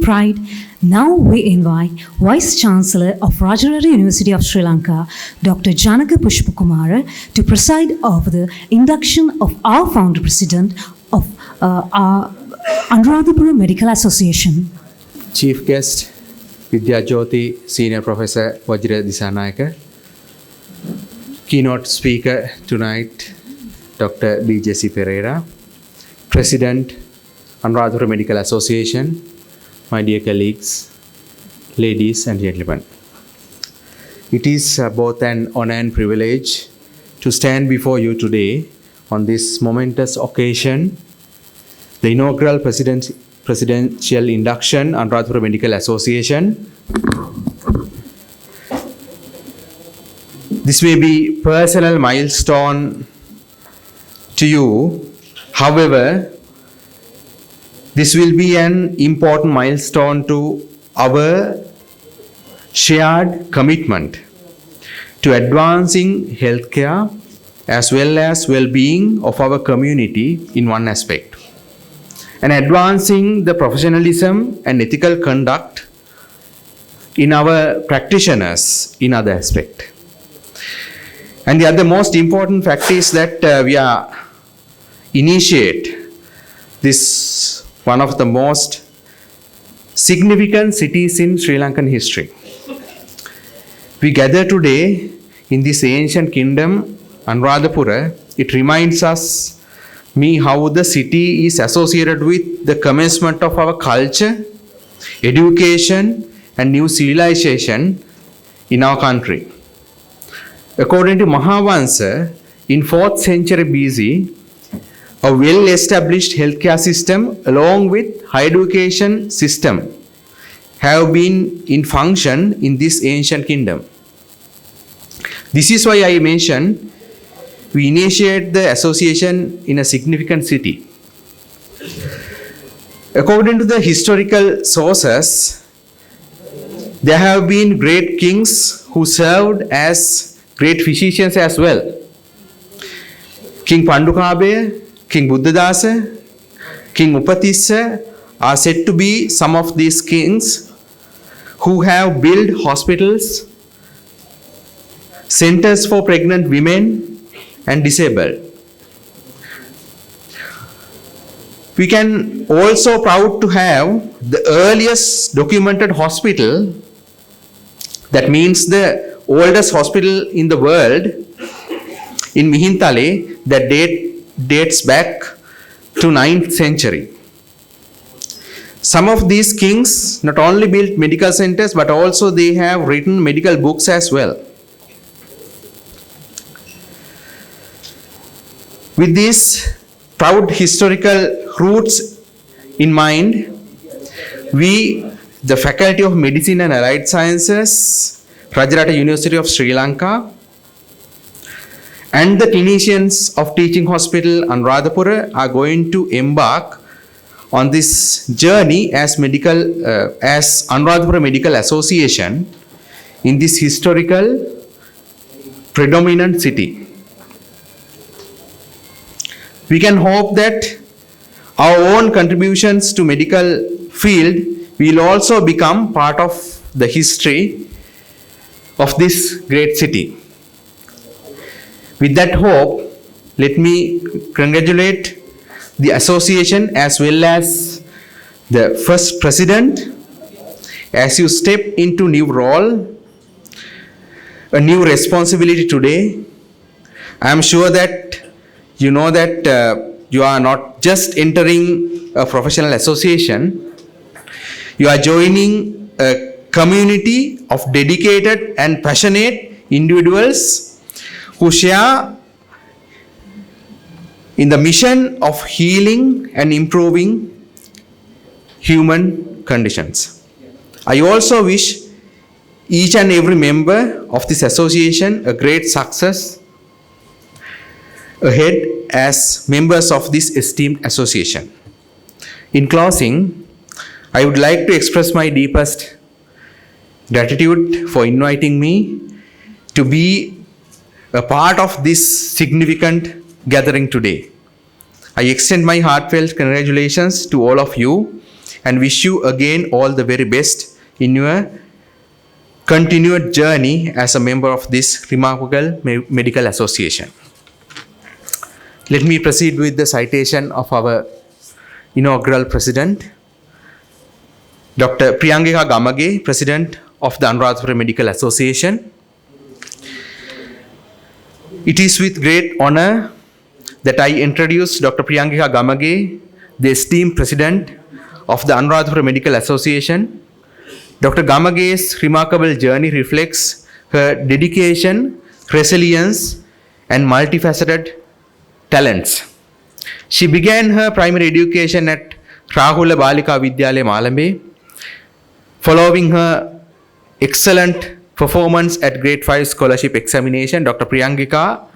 pride, now we invite Vice Chancellor of Rajarari University of Sri Lanka, Dr. Janaka Pushpakumara, to preside over the induction of our founder president of our Anuradhapura Medical Association. Chief guest, Vidya Jyoti, Senior Professor Vajra Disanayaka. Keynote speaker tonight, Dr. B.J.C. Pereira, President, Anuradhapura Medical Association, my dear colleagues, ladies and gentlemen. It is both an honor and privilege to stand before you today on this momentous occasion, the inaugural presidential induction, Anuradhapura Medical Association. This may be personal milestone to you. However, this will be an important milestone to our shared commitment to advancing healthcare as well as well-being of our community in one aspect, and advancing the professionalism and ethical conduct in our practitioners in other aspect. And the other most important fact is that we are initiate this one of the most significant cities in Sri Lankan history. We gather today in this ancient kingdom, Anuradhapura. It reminds me how the city is associated with the commencement of our culture, education, and new civilization in our country. According to Mahavansa, in 4th century BC, a well-established healthcare system along with higher education system have been in function in this ancient kingdom. This is why I mentioned we initiate the association in a significant city. According to the historical sources, there have been great kings who served as great physicians as well. King Pandukabaya, King Buddhadasa, King Upatissa are said to be some of these kings who have built hospitals, centers for pregnant women and disabled. We can also proud to have the earliest documented hospital, that means the oldest hospital in the world, in Mihintale, that dates back to 9th century. Some of these kings not only built medical centers, but also they have written medical books as well. With these proud historical roots in mind, we, the Faculty of Medicine and Allied Sciences, Rajarata University of Sri Lanka, and the clinicians of Teaching Hospital Anuradhapura are going to embark on this journey as Anuradhapura Medical Association in this historical predominant city. We can hope that our own contributions to medical field will also become part of the history of this great city. With that hope, let me congratulate the association as well as the first president as you step into new role, a new responsibility today. I am sure that you know that you are not just entering a professional association, you are joining a community of dedicated and passionate individuals who share in the mission of healing and improving human conditions. I also wish each and every member of this association a great success ahead as members of this esteemed association. In closing, I would like to express my deepest gratitude for inviting me to be a part of this significant gathering today. I extend my heartfelt congratulations to all of you and wish you again all the very best in your continued journey as a member of this remarkable medical association. Let me proceed with the citation of our inaugural president, Dr. Priyangika Gamage, President of the Anuradhapura Medical Association. It is with great honor that I introduce Dr. Priyangika Gamage, the esteemed President of the Anuradhapura Medical Association. Dr. Gamage's remarkable journey reflects her dedication, resilience, and multifaceted talents. She began her primary education at Rahula Balika Vidyalaya Malambe. Following her excellent performance at Grade 5 Scholarship Examination, Dr. Priyangika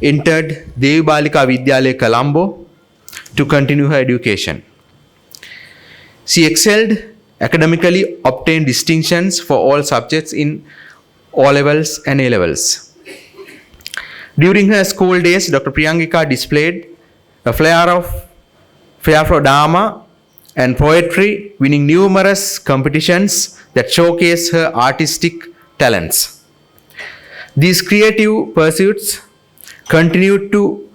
entered Devi Balika Vidyalaya Colombo to continue her education. She excelled academically, obtained distinctions for all subjects in O levels and A levels. During her school days, Dr. Priyangika displayed a flair for drama and poetry, winning numerous competitions that showcase her artistic talents. These creative pursuits continued to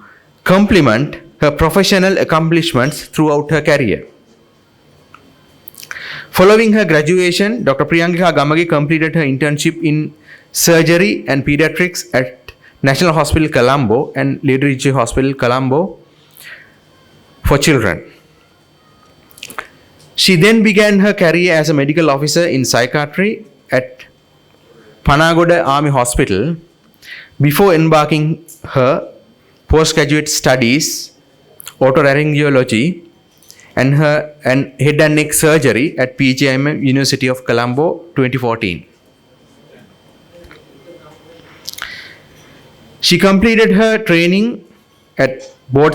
complement her professional accomplishments throughout her career. Following her graduation, Dr. Priyangika Gamage completed her internship in surgery and pediatrics at National Hospital Colombo and Leedridge Hospital Colombo for children. She then began her career as a medical officer in psychiatry at Panagoda Army Hospital before embarking her postgraduate studies, otolaryngology, and head and neck surgery at PGIM University of Colombo 2014. She completed her training at board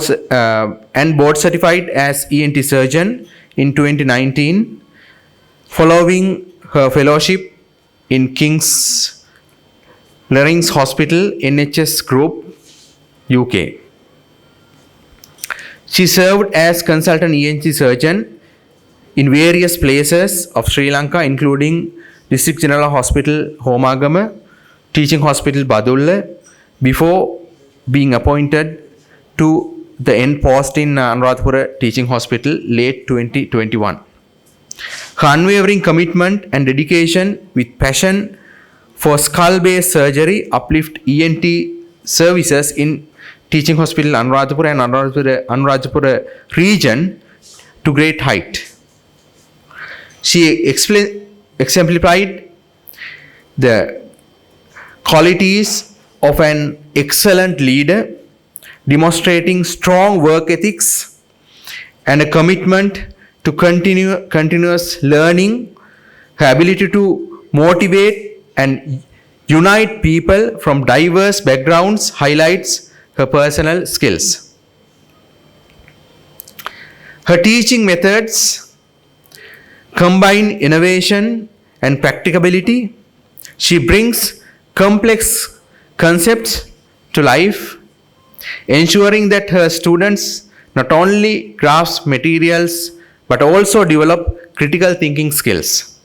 certified as ENT surgeon in 2019, following her fellowship in King's Larynx Hospital NHS Group, UK. She served as consultant ENT surgeon in various places of Sri Lanka, including District General Hospital Homagama, Teaching Hospital Badulla, before being appointed to the end post in Anuradhapura Teaching Hospital late 2021. Her unwavering commitment and dedication with passion for skull-based surgery uplift ENT services in Teaching Hospital Anuradhapura and Anuradhapura region to great height. She exemplified the qualities of an excellent leader, demonstrating strong work ethics and a commitment to continuous learning. Her ability to motivate and unite people from diverse backgrounds highlights her personal skills. Her teaching methods combine innovation and practicability. She brings complex concepts to life, ensuring that her students not only grasp materials but also develop critical thinking skills.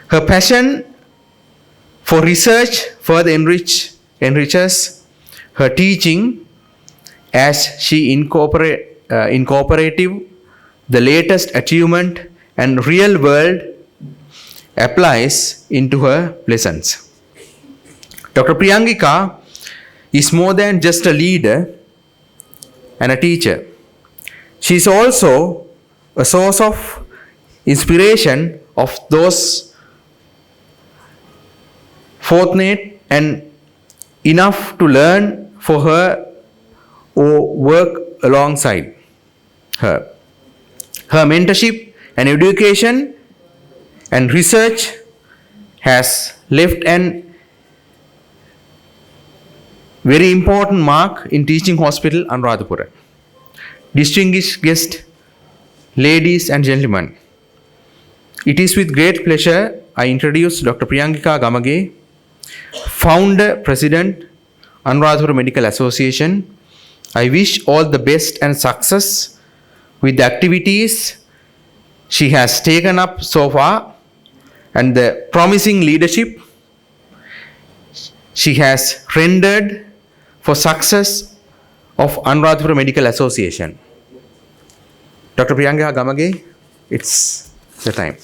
Her passion for research further enriches her teaching as she incorporative the latest achievement and real world applies into her lessons. Dr. Priyangika is more than just a leader and a teacher. She is also a source of inspiration of those fortunate and enough to learn for her or work alongside her. Her mentorship and education and research has left an very important mark in Teaching Hospital Anuradhapura. Distinguished guests, ladies and gentlemen, it is with great pleasure I introduce Dr. Priyangika Gamage, Founder, President, Anuradhapura Medical Association. I wish all the best and success with the activities she has taken up so far and the promising leadership she has rendered for success of Anuradhapura Medical Association. Dr. Priyanka Gamage, it's the time.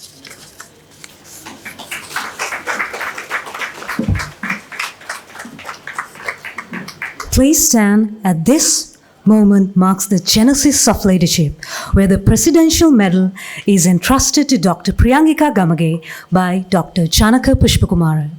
Please stand. At this moment marks the genesis of leadership, where the Presidential Medal is entrusted to Dr. Priyanka Gamage by Dr. Janaka Pushpakumara.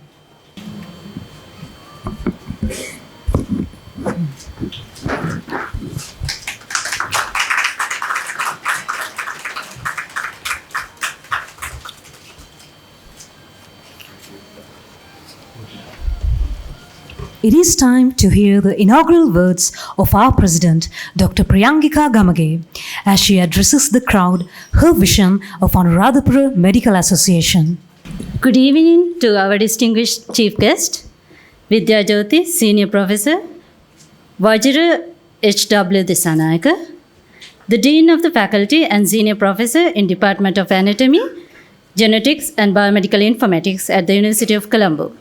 It is time to hear the inaugural words of our President, Dr. Priyanka Gamage, as she addresses the crowd her vision of Anuradhapura Medical Association. Good evening to our distinguished chief guest, Vidya Jyoti, Senior Professor, Vajra H.W. Disanayaka, the Dean of the Faculty and Senior Professor in Department of Anatomy, Genetics and Biomedical Informatics at the University of Colombo.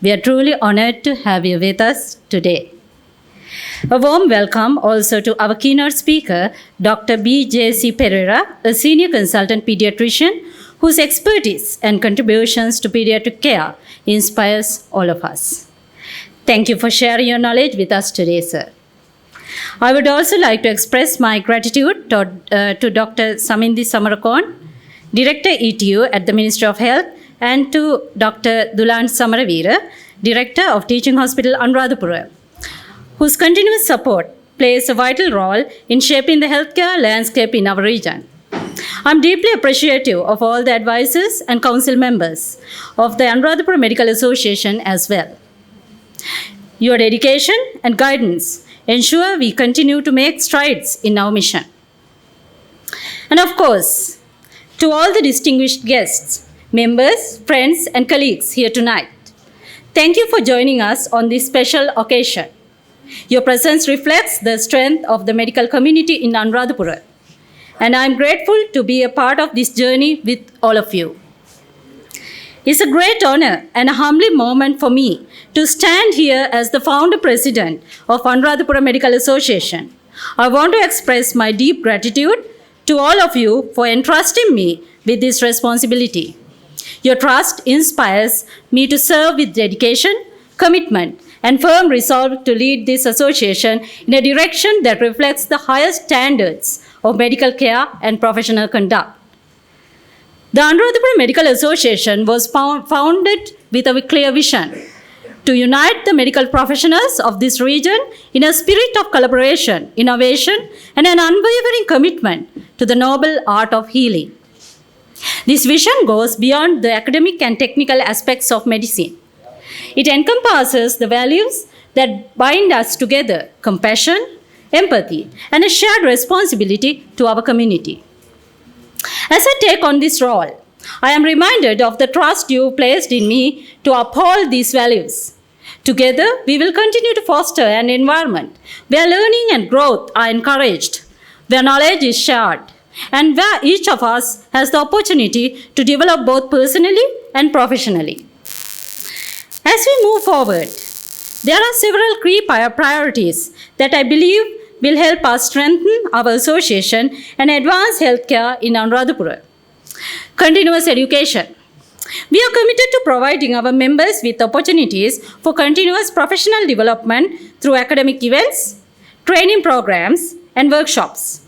We are truly honored to have you with us today. A warm welcome also to our keynote speaker, Dr. B.J.C. Pereira, a senior consultant pediatrician whose expertise and contributions to pediatric care inspires all of us. Thank you for sharing your knowledge with us today, sir. I would also like to express my gratitude to Dr. Samindhi Samarakon, Director ETU at the Ministry of Health, and to Dr. Dulan Samaravira, Director of Teaching Hospital Anuradhapura, whose continuous support plays a vital role in shaping the healthcare landscape in our region. I'm deeply appreciative of all the advisors and council members of the Anuradhapura Medical Association as well. Your dedication and guidance ensure we continue to make strides in our mission. And of course, to all the distinguished guests, members, friends, and colleagues here tonight, thank you for joining us on this special occasion. Your presence reflects the strength of the medical community in Anuradhapura, and I am grateful to be a part of this journey with all of you. It's a great honor and a humbling moment for me to stand here as the founder president of Anuradhapura Medical Association. I want to express my deep gratitude to all of you for entrusting me with this responsibility. Your trust inspires me to serve with dedication, commitment, and firm resolve to lead this association in a direction that reflects the highest standards of medical care and professional conduct. The Anuradhapura Medical Association was founded with a clear vision to unite the medical professionals of this region in a spirit of collaboration, innovation, and an unwavering commitment to the noble art of healing. This vision goes beyond the academic and technical aspects of medicine. It encompasses the values that bind us together: compassion, empathy, and a shared responsibility to our community. As I take on this role, I am reminded of the trust you placed in me to uphold these values. Together, we will continue to foster an environment where learning and growth are encouraged, where knowledge is shared, and where each of us has the opportunity to develop both personally and professionally. As we move forward, there are several key priorities that I believe will help us strengthen our association and advance healthcare in Anuradhapura. Continuous education. We are committed to providing our members with opportunities for continuous professional development through academic events, training programs, and workshops.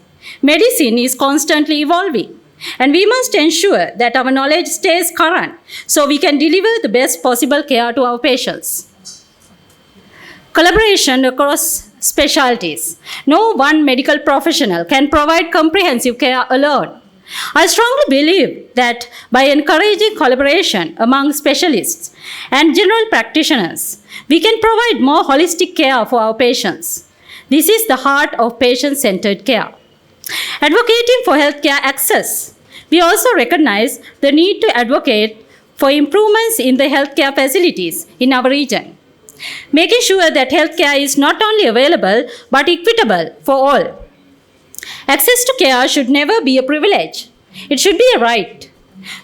Medicine is constantly evolving, and we must ensure that our knowledge stays current so we can deliver the best possible care to our patients. Collaboration across specialties. No one medical professional can provide comprehensive care alone. I strongly believe that by encouraging collaboration among specialists and general practitioners, we can provide more holistic care for our patients. This is the heart of patient-centered care. Advocating for healthcare access. We also recognize the need to advocate for improvements in the healthcare facilities in our region, making sure that healthcare is not only available but equitable for all. Access to care should never be a privilege. It should be a right.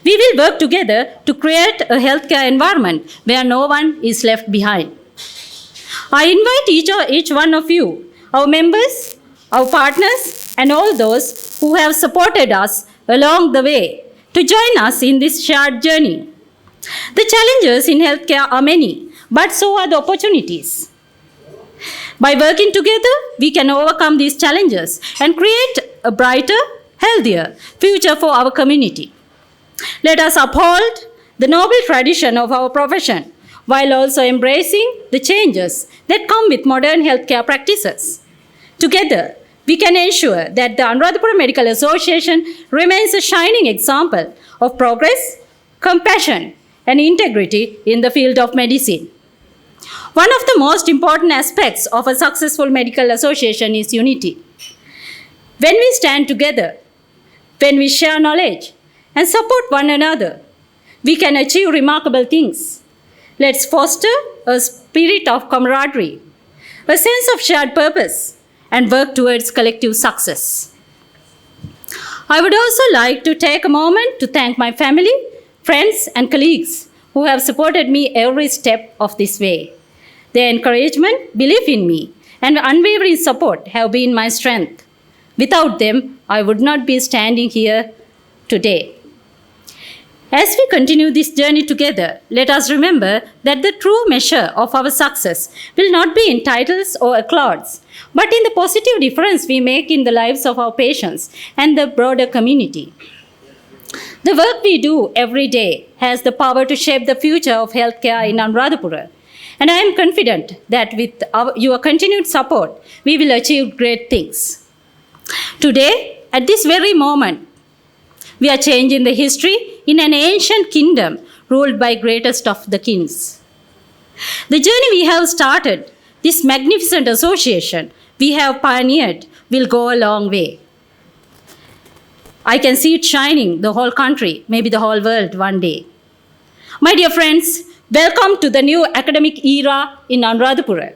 We will work together to create a healthcare environment where no one is left behind. I invite each one of you, our members, our partners, and all those who have supported us along the way to join us in this shared journey. The challenges in healthcare are many, but so are the opportunities. By working together, we can overcome these challenges and create a brighter, healthier future for our community. Let us uphold the noble tradition of our profession while also embracing the changes that come with modern healthcare practices. Together, we can ensure that the Anuradhapura Medical Association remains a shining example of progress, compassion, and integrity in the field of medicine. One of the most important aspects of a successful medical association is unity. When we stand together, when we share knowledge and support one another, we can achieve remarkable things. Let's foster a spirit of camaraderie, a sense of shared purpose, and work towards collective success. I would also like to take a moment to thank my family, friends, and colleagues who have supported me every step of this way. Their encouragement, belief in me, and unwavering support have been my strength. Without them, I would not be standing here today. As we continue this journey together, let us remember that the true measure of our success will not be in titles or accolades, but in the positive difference we make in the lives of our patients and the broader community. The work we do every day has the power to shape the future of healthcare in Anuradhapura. And I am confident that with your continued support, we will achieve great things. Today, at this very moment, we are changing the history in an ancient kingdom ruled by greatest of the kings. The journey we have started, this magnificent association we have pioneered, will go a long way. I can see it shining the whole country, maybe the whole world one day. My dear friends, welcome to the new academic era in Anuradhapura.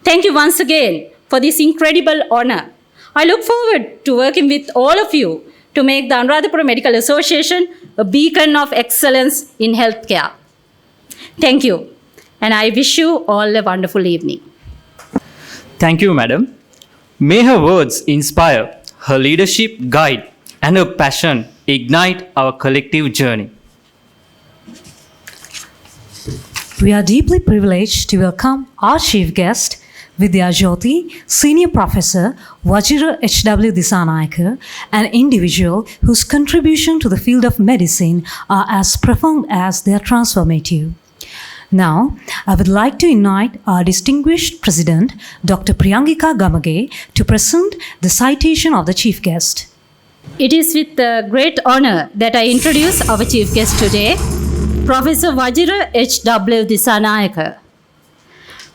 Thank you once again for this incredible honor. I look forward to working with all of you to make the Anuradhapura Medical Association a beacon of excellence in healthcare. Thank you, and I wish you all a wonderful evening. Thank you, Madam. May her words inspire, her leadership guide, and her passion ignite our collective journey. We are deeply privileged to welcome our chief guest, Vidya Jyoti, Senior Professor, Vajira H.W. Disanayake, an individual whose contribution to the field of medicine are as profound as they are transformative. Now, I would like to invite our distinguished President, Dr. Priyangika Gamage, to present the citation of the chief guest. It is with great honor that I introduce our chief guest today, Professor Vajira H.W. Disanayake.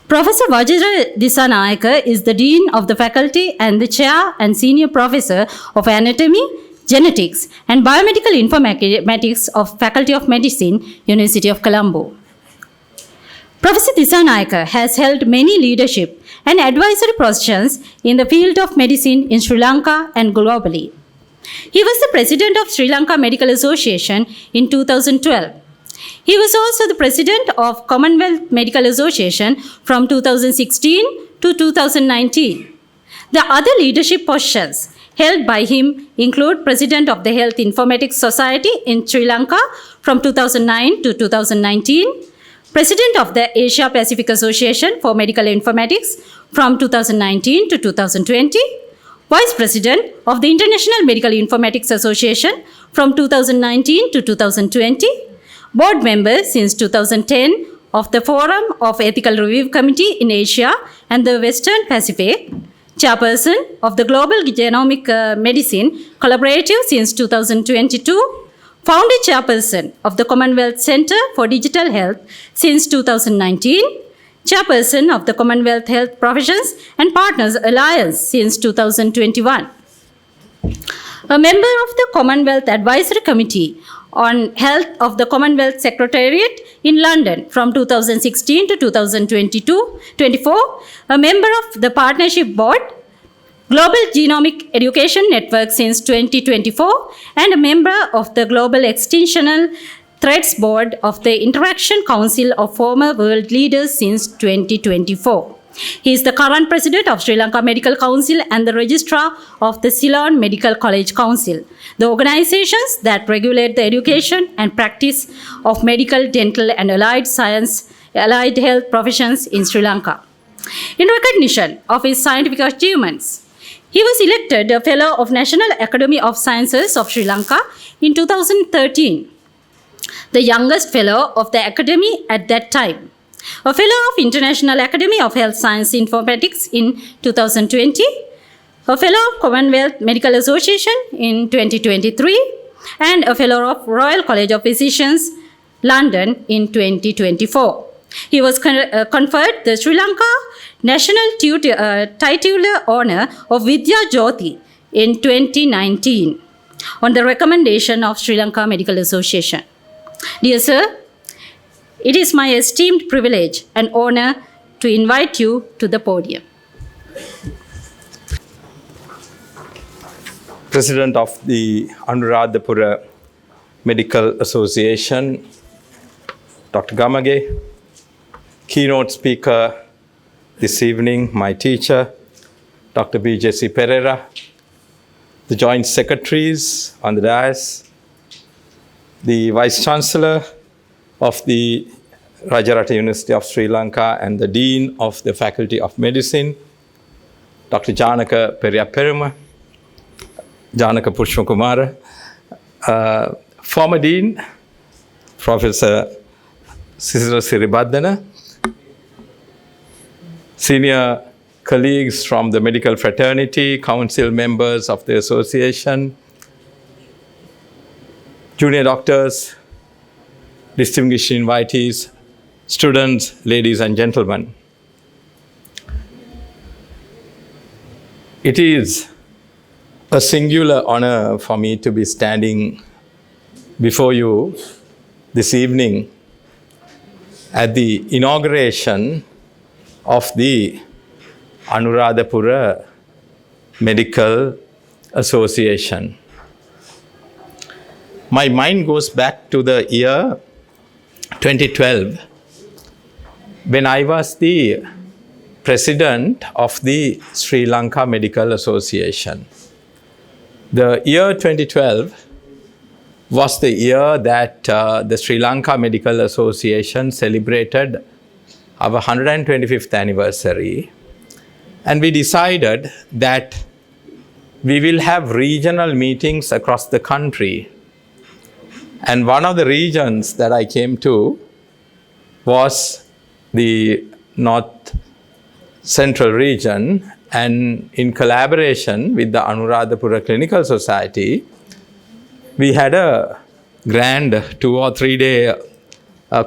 Professor Vajira Disanayake is the Dean of the Faculty and the Chair and Senior Professor of Anatomy, Genetics and Biomedical Informatics of Faculty of Medicine, University of Colombo. Professor Disanayake has held many leadership and advisory positions in the field of medicine in Sri Lanka and globally. He was the President of Sri Lanka Medical Association in 2012. He was also the President of Commonwealth Medical Association from 2016 to 2019. The other leadership positions held by him include President of the Health Informatics Society in Sri Lanka from 2009 to 2019, President of the Asia Pacific Association for Medical Informatics from 2019 to 2020, Vice President of the International Medical Informatics Association from 2019 to 2020, Board Member since 2010 of the Forum of Ethical Review Committee in Asia and the Western Pacific, Chairperson of the Global Genomic Medicine Collaborative since 2022, Founder Chairperson of the Commonwealth Center for Digital Health since 2019, Chairperson of the Commonwealth Health Professions and Partners Alliance since 2021. A member of the Commonwealth Advisory Committee on Health of the Commonwealth Secretariat in London from 2016 to 2024, a member of the Partnership Board Global Genomic Education Network since 2024, and a member of the Global Extensional Threads Board of the Interaction Council of Former World Leaders since 2024. He is the current president of Sri Lanka Medical Council and the registrar of the Ceylon Medical College Council, the organizations that regulate the education and practice of medical, dental, and allied health professions in Sri Lanka. In recognition of his scientific achievements, he was elected a Fellow of National Academy of Sciences of Sri Lanka in 2013, the youngest Fellow of the Academy at that time, a Fellow of International Academy of Health Science Informatics in 2020, a Fellow of Commonwealth Medical Association in 2023, and a Fellow of Royal College of Physicians, London in 2024. He was conferred the Sri Lanka National Titular Honour of Vidya Jyoti in 2019 on the recommendation of Sri Lanka Medical Association. Dear Sir, it is my esteemed privilege and honour to invite you to the podium. President of the Anuradhapura Medical Association, Dr. Gamage, keynote speaker this evening, my teacher, Dr. B.J.C. Pereira, the joint secretaries on the dais, the Vice Chancellor of the Rajarata University of Sri Lanka and the Dean of the Faculty of Medicine, Dr. Janaka Periyaperuma, Janaka Pushpakumara, former Dean, Professor Sisira Siribadana, senior colleagues from the medical fraternity, council members of the association, junior doctors, distinguished invitees, students, ladies and gentlemen. It is a singular honor for me to be standing before you this evening at the inauguration of the Anuradhapura Medical Association. My mind goes back to the year 2012 when I was the president of the Sri Lanka Medical Association. The year 2012 was the year that the Sri Lanka Medical Association celebrated our 125th anniversary, and we decided that we will have regional meetings across the country. And one of the regions that I came to was the North Central region, and in collaboration with the Anuradhapura Clinical Society, we had a grand 2 or 3 day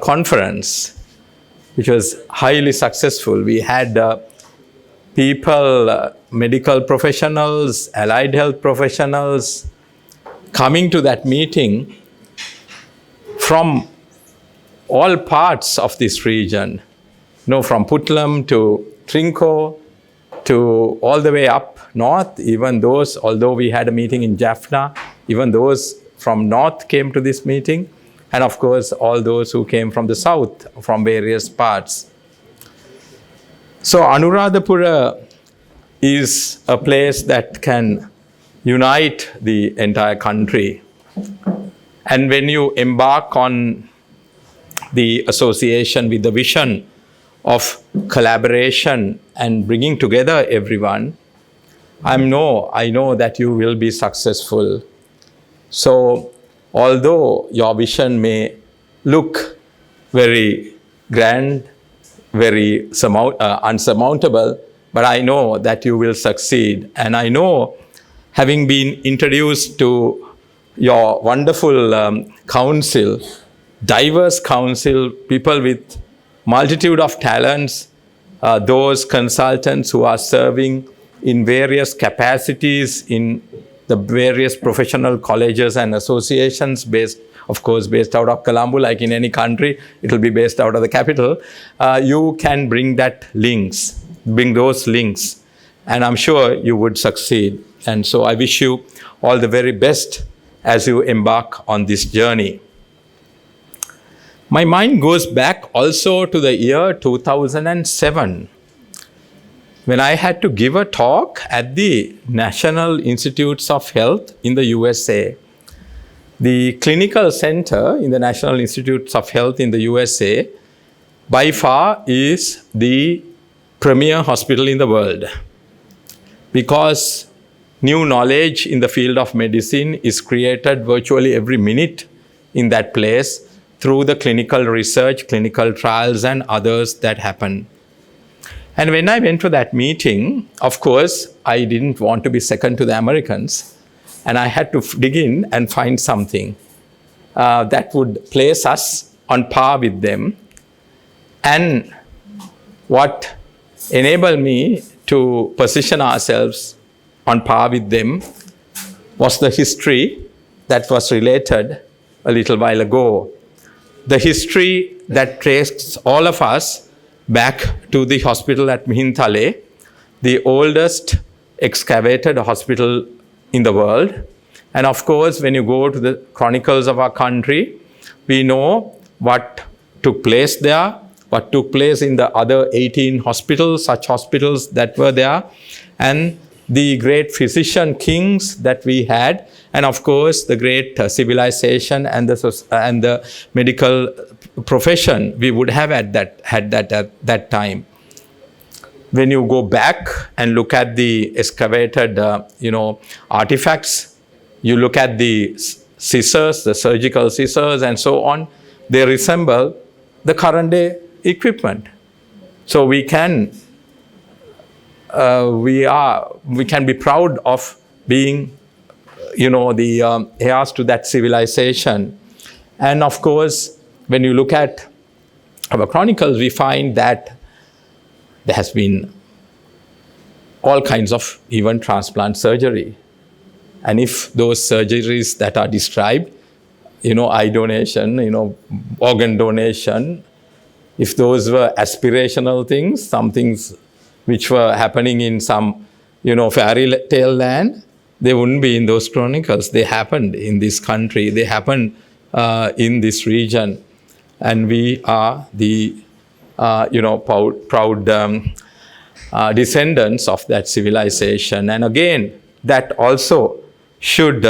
conference, which was highly successful. We had people, medical professionals, allied health professionals coming to that meeting from all parts of this region, from Putlam to Trinco to all the way up north. Even those, although we had a meeting in Jaffna, even those from north came to this meeting. And of course, all those who came from the south, from various parts. So Anuradhapura is a place that can unite the entire country. And when you embark on the association with the vision of collaboration and bringing together everyone, I know that you will be successful. So although your vision may look very grand, very unsurmountable, but I know that you will succeed. And I know, having been introduced to your wonderful council, diverse council, people with multitude of talents, those consultants who are serving in various capacities in the various professional colleges and associations based out of Colombo, like in any country, it will be based out of the capital. You can bring those links and I'm sure you would succeed. And so I wish you all the very best as you embark on this journey. My mind goes back also to the year 2007, when I had to give a talk at the National Institutes of Health in the USA. The clinical center in the National Institutes of Health in the USA by far is the premier hospital in the world, because new knowledge in the field of medicine is created virtually every minute in that place through the clinical research, clinical trials, and others that happen. And when I went to that meeting, of course, I didn't want to be second to the Americans, and I had to dig in and find something that would place us on par with them. And what enabled me to position ourselves on par with them was the history that was related a little while ago. The history that traced all of us back to the hospital at Mihintale, the oldest excavated hospital in the world. And of course, when you go to the chronicles of our country, we know what took place there, what took place in the other 18 hospitals, such hospitals that were there, and the great physician kings that we had, and of course the great civilization and the medical profession we would have at that time. When you go back and look at the excavated artifacts, you look at the scissors, the surgical scissors and so on, they resemble the current day equipment. So we can be proud of being, the heirs to that civilization. And of course, when you look at our chronicles, we find that there has been all kinds of even transplant surgery. And if those surgeries that are described, eye donation, organ donation, if those were aspirational things, some things which were happening in some, fairy tale land, they wouldn't be in those chronicles. They happened in this country. They happened in this region. And we are the, proud descendants of that civilization. And again, that also should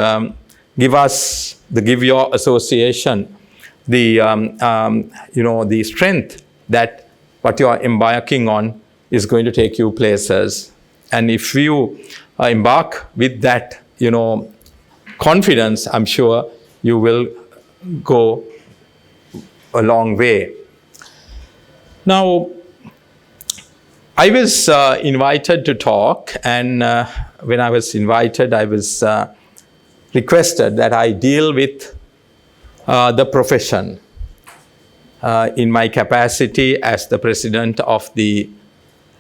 give your association the, the strength that what you are embarking on is going to take you places. And if you embark with that, confidence, I'm sure you will go a long way. Now, I was invited to talk, and when I was invited, I was requested that I deal with the profession in my capacity as the president of the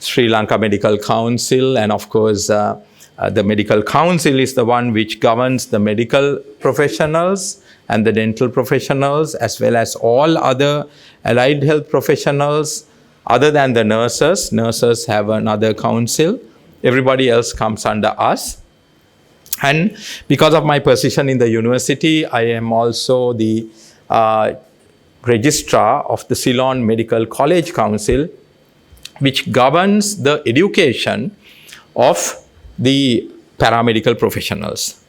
Sri Lanka Medical Council. And of course, the Medical Council is the one which governs the medical professionals and the dental professionals, as well as all other allied health professionals other than the nurses. Nurses have another council. Everybody else comes under us. And because of my position in the university, I am also the registrar of the Ceylon Medical College Council, which governs the education of the paramedical professionals.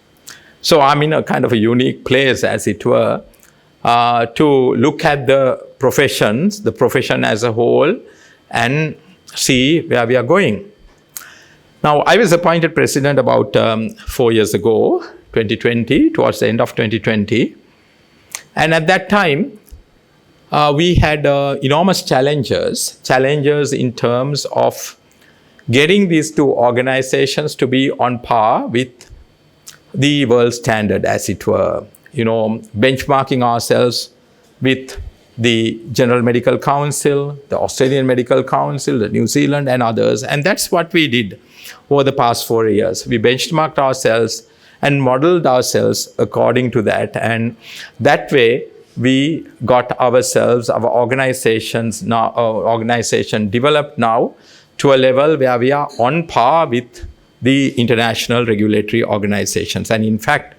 So I'm in a kind of a unique place, as it were, to look at the profession as a whole, and see where we are going. Now, I was appointed president about 4 years ago, 2020, towards the end of 2020. And at that time, we had enormous challenges in terms of getting these two organizations to be on par with the world standard, as it were. Benchmarking ourselves with the General Medical Council, the Australian Medical Council, the New Zealand and others. And that's what we did over the past 4 years. We benchmarked ourselves and modeled ourselves according to that. And that way, we got our organization developed now to a level where we are on par with the international regulatory organizations. And in fact,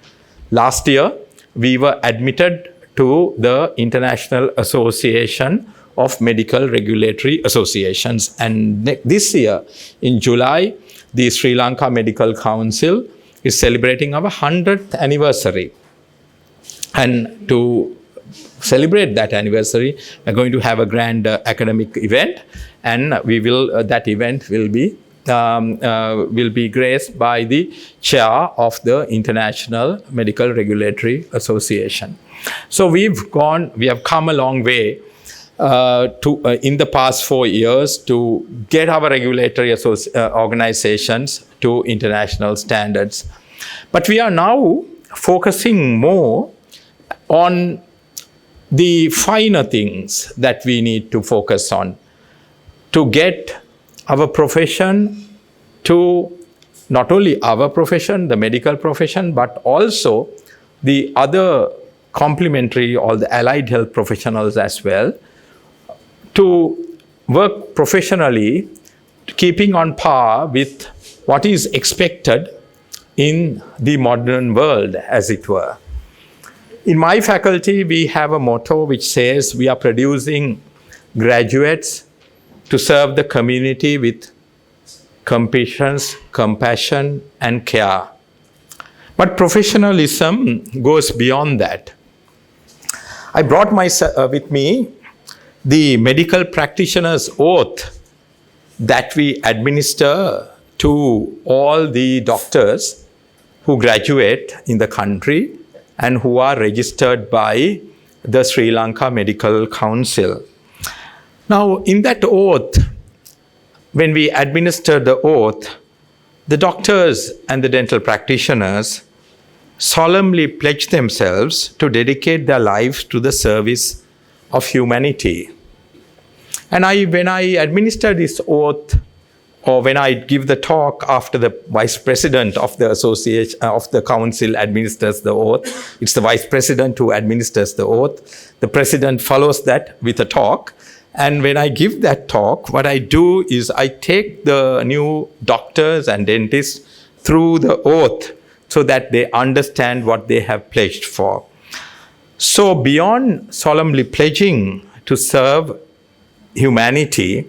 last year, we were admitted to the International Association of Medical Regulatory Associations. And this year, in July, the Sri Lanka Medical Council is celebrating our 100th anniversary. And to celebrate that anniversary, we're going to have a grand academic event, and we will that event will be graced by the chair of the International Medical Regulatory Association. So we have come a long way in the past 4 years to get our regulatory organizations to international standards. But we are now focusing more on the finer things that we need to focus on to get our profession to not only our profession, the medical profession, but also the other complementary or the allied health professionals as well, to work professionally, keeping on par with what is expected in the modern world, as it were. In my faculty, we have a motto which says we are producing graduates to serve the community with compassion, and care. But professionalism goes beyond that. I brought with me the medical practitioner's oath that we administer to all the doctors who graduate in the country and who are registered by the Sri Lanka Medical Council. Now, in that oath, when we administer the oath, the doctors and the dental practitioners solemnly pledge themselves to dedicate their lives to the service of humanity. And when I administer this oath, or when I give the talk after the vice president of the association of the council administers the oath, it's the vice president who administers the oath. The president follows that with a talk. And when I give that talk, what I do is I take the new doctors and dentists through the oath so that they understand what they have pledged for. So beyond solemnly pledging to serve humanity,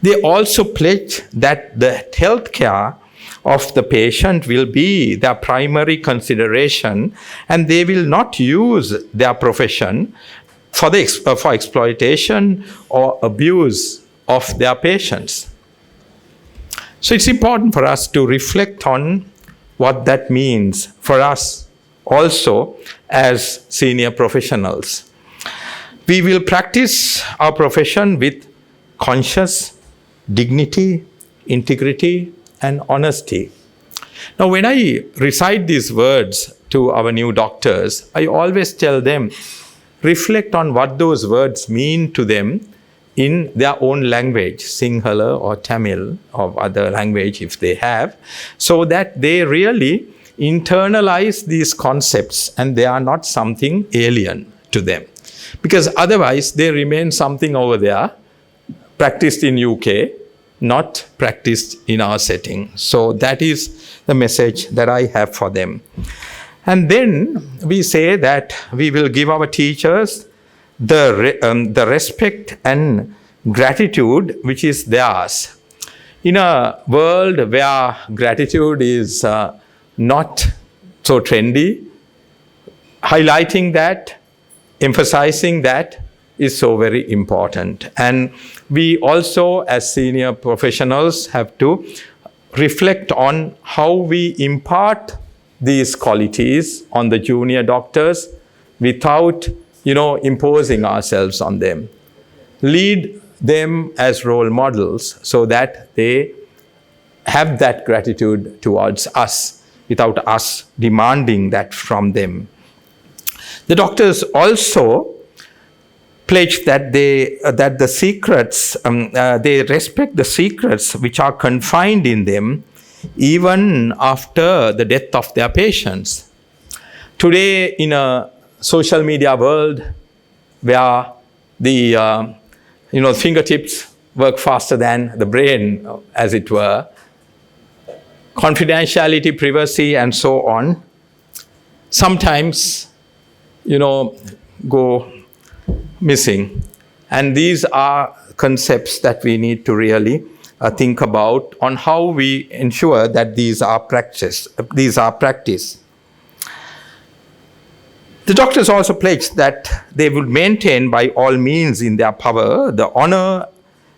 they also pledge that the health care of the patient will be their primary consideration, and they will not use their profession for exploitation or abuse of their patients. So it's important for us to reflect on what that means for us also as senior professionals. We will practice our profession with conscious dignity, integrity, and honesty. Now, when I recite these words to our new doctors, I always tell them, reflect on what those words mean to them in their own language, Sinhala or Tamil or other language if they have, so that they really internalize these concepts and they are not something alien to them. Because otherwise they remain something over there, practiced in UK, not practiced in our setting. So that is the message that I have for them. And then we say that we will give our teachers the respect and gratitude which is theirs. In a world where gratitude is not so trendy, highlighting that, emphasizing that is so very important. And we also, as senior professionals, have to reflect on how we impart these qualities on the junior doctors without, imposing ourselves on them. Lead them as role models so that they have that gratitude towards us without us demanding that from them. The doctors also pledge that they respect the secrets which are confined in them even after the death of their patients. Today, in a social media world where the fingertips work faster than the brain, as it were. Confidentiality, privacy, and so on, sometimes, go missing. And these are concepts that we need to really think about on how we ensure that these are practiced. The doctors also pledged that they would maintain by all means in their power the honor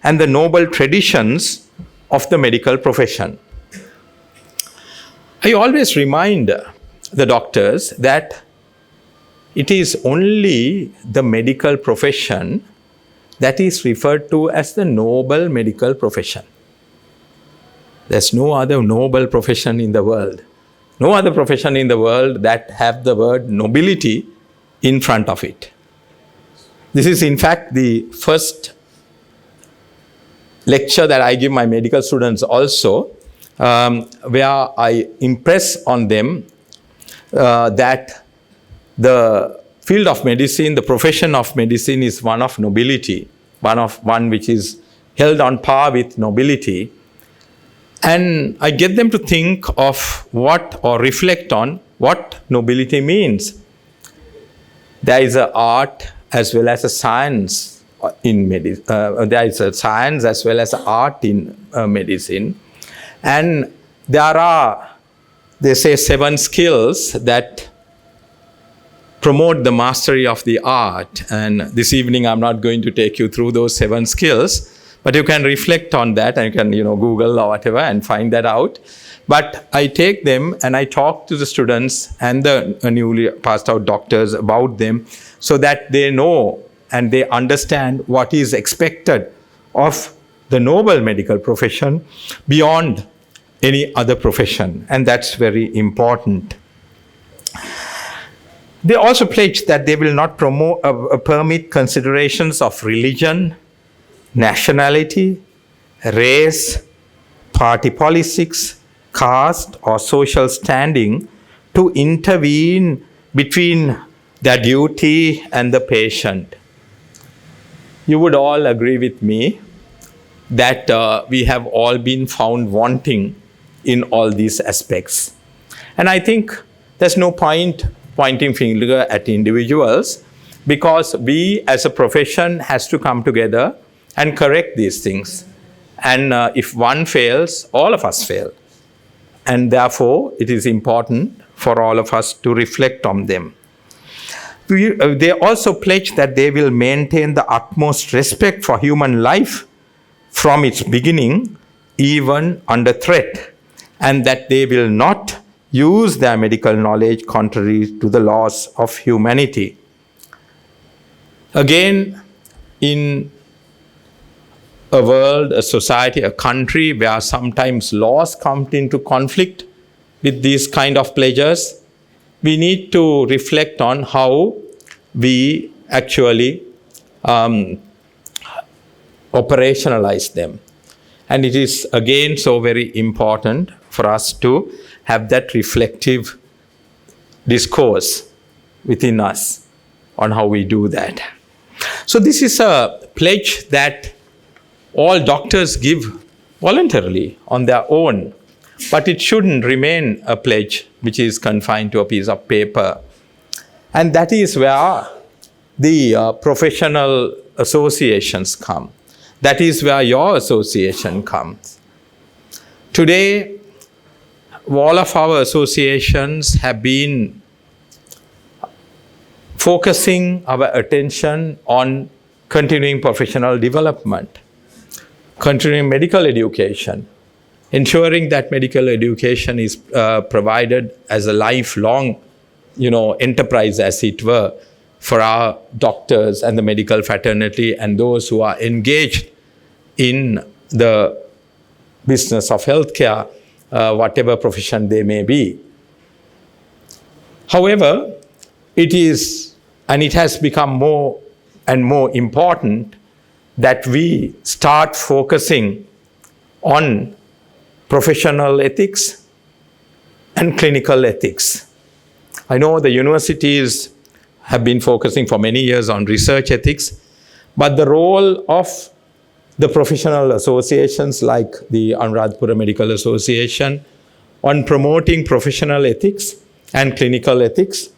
and the noble traditions of the medical profession. I always remind the doctors that it is only the medical profession that is referred to as the noble medical profession. There's no other noble profession in the world. No other profession in the world that have the word nobility in front of it. This is in fact the first lecture that I give my medical students also, where I impress on them that the field of medicine, the profession of medicine is one of nobility, one which is held on par with nobility. And I get them to think of or reflect on what nobility means. There is an art as well as a science in medicine. There is a science as well as art in medicine. And there are, they say, 7 skills that promote the mastery of the art. And this evening, I'm not going to take you through those 7 skills, but you can reflect on that and you can, Google or whatever and find that out. But I take them and I talk to the students and the newly passed out doctors about them so that they know and they understand what is expected of the noble medical profession beyond any other profession. And that's very important. They also pledge that they will not permit considerations of religion, nationality, race, party politics, caste, or social standing to intervene between their duty and the patient. You would all agree with me that we have all been found wanting in all these aspects. And I think there's no point pointing finger at individuals, because we as a profession has to come together and correct these things. And if one fails, all of us fail. And therefore, it is important for all of us to reflect on them. They also pledge that they will maintain the utmost respect for human life from its beginning, even under threat, and that they will not use their medical knowledge contrary to the laws of humanity. Again, in a world, a society, a country where sometimes laws come into conflict with these kind of pledges, we need to reflect on how we actually operationalize them. And it is again so very important for us to have that reflective discourse within us on how we do that. So this is a pledge that all doctors give voluntarily on their own, but it shouldn't remain a pledge which is confined to a piece of paper. And that is where the professional associations come. That is where your association comes. Today, all of our associations have been focusing our attention on continuing professional development, continuing medical education, ensuring that medical education is provided as a lifelong, enterprise, as it were, for our doctors and the medical fraternity and those who are engaged in the business of healthcare, whatever profession they may be. However, it has become more and more important that we start focusing on professional ethics and clinical ethics. I know the universities have been focusing for many years on research ethics, but the role of the professional associations like the Anuradhapura Medical Association on promoting professional ethics and clinical ethics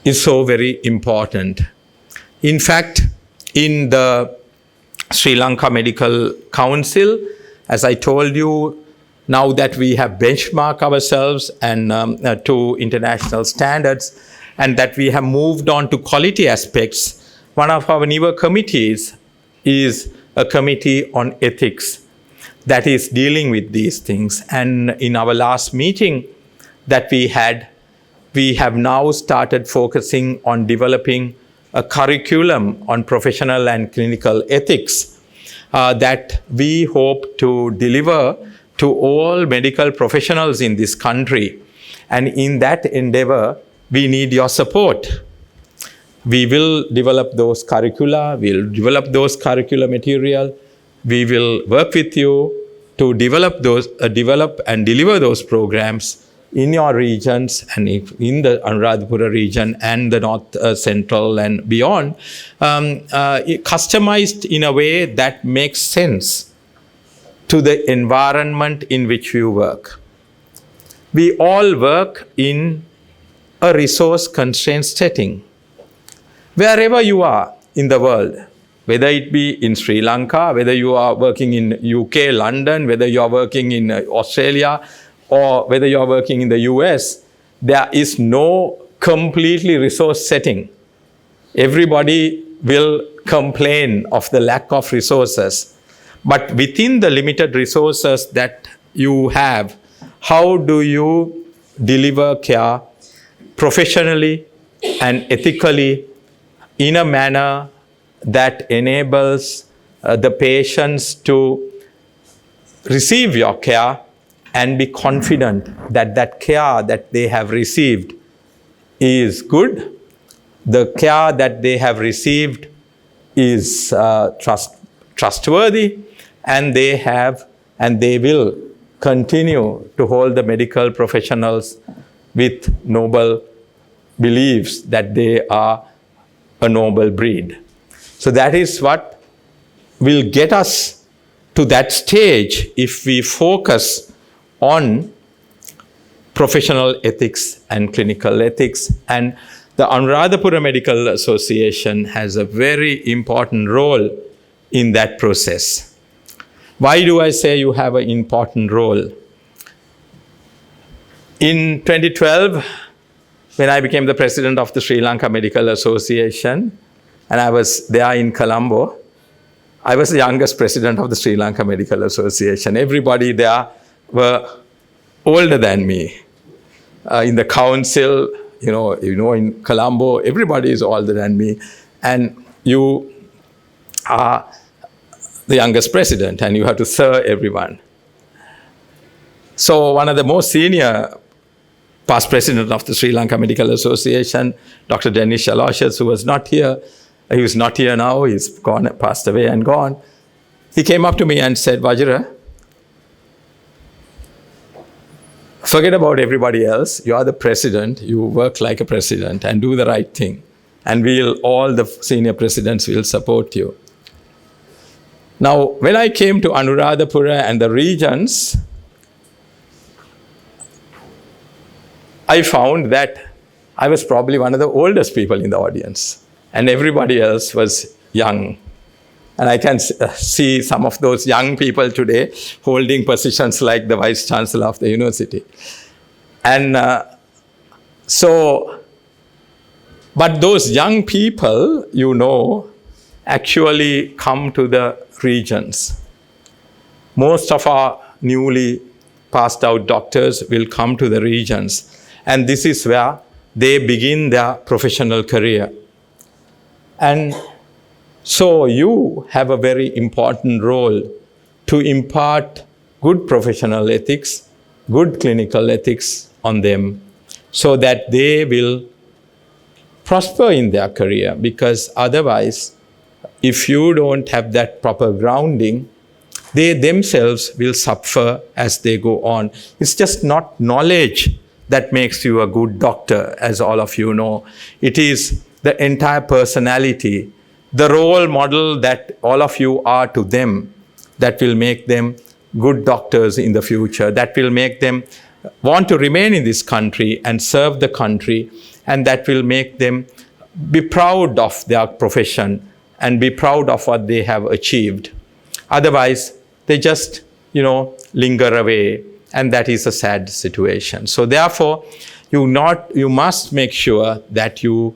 is so very important. In fact, in the Sri Lanka Medical Council, as I told you, now that we have benchmarked ourselves and to international standards, and that we have moved on to quality aspects, one of our newer committees is a committee on ethics that is dealing with these things. And in our last meeting that we had, we have now started focusing on developing a curriculum on professional and clinical ethics that we hope to deliver to all medical professionals in this country. And in that endeavor, we need your support. We will develop those curricula, we'll develop those curricular material, we will work with you to develop and deliver those programs in your regions and in the Anuradhapura region and the North Central and beyond, customized in a way that makes sense to the environment in which you work. We all work in a resource-constrained setting. Wherever you are in the world, whether it be in Sri Lanka, whether you are working in UK, London, whether you are working in Australia, or whether you are working in the US, there is no completely resource setting. Everybody will complain of the lack of resources. But within the limited resources that you have, how do you deliver care professionally and ethically in a manner that enables the patients to receive your care and be confident that that care that they have received is good, the care that they have received is trustworthy, and they will continue to hold the medical professionals with noble beliefs that they are a noble breed. So that is what will get us to that stage if we focus on professional ethics and clinical ethics. And the Anuradhapura Medical Association has a very important role in that process. Why do I say you have an important role? In 2012, when I became the president of the Sri Lanka Medical Association, and I was there in Colombo, I was the youngest president of the Sri Lanka Medical Association. Everybody there were older than me. In the council, you know, in Colombo, everybody is older than me. And you are the youngest president, and you have to serve everyone. So one of the most senior past president of the Sri Lanka Medical Association, Dr. Dennis Aloysius, who was not here, he was not here now, he's gone, passed away and gone. He came up to me and said, Vajra, forget about everybody else. You are the president. You work like a president and do the right thing. And all the senior presidents will support you. Now, when I came to Anuradhapura and the regions, I found that I was probably one of the oldest people in the audience, and everybody else was young. And I can see some of those young people today holding positions like the Vice Chancellor of the university. And but those young people, you know, actually come to the regions. Most of our newly passed out doctors will come to the regions. And this is where they begin their professional career. And so you have a very important role to impart good professional ethics, good clinical ethics on them, so that they will prosper in their career. Because otherwise, if you don't have that proper grounding, they themselves will suffer as they go on. It's just not knowledge that makes you a good doctor, as all of you know. It is the entire personality the role model that all of you are to them, that will make them good doctors in the future, that will make them want to remain in this country and serve the country, and that will make them be proud of their profession and be proud of what they have achieved. Otherwise, they just, linger away, and that is a sad situation. So therefore, you must make sure that you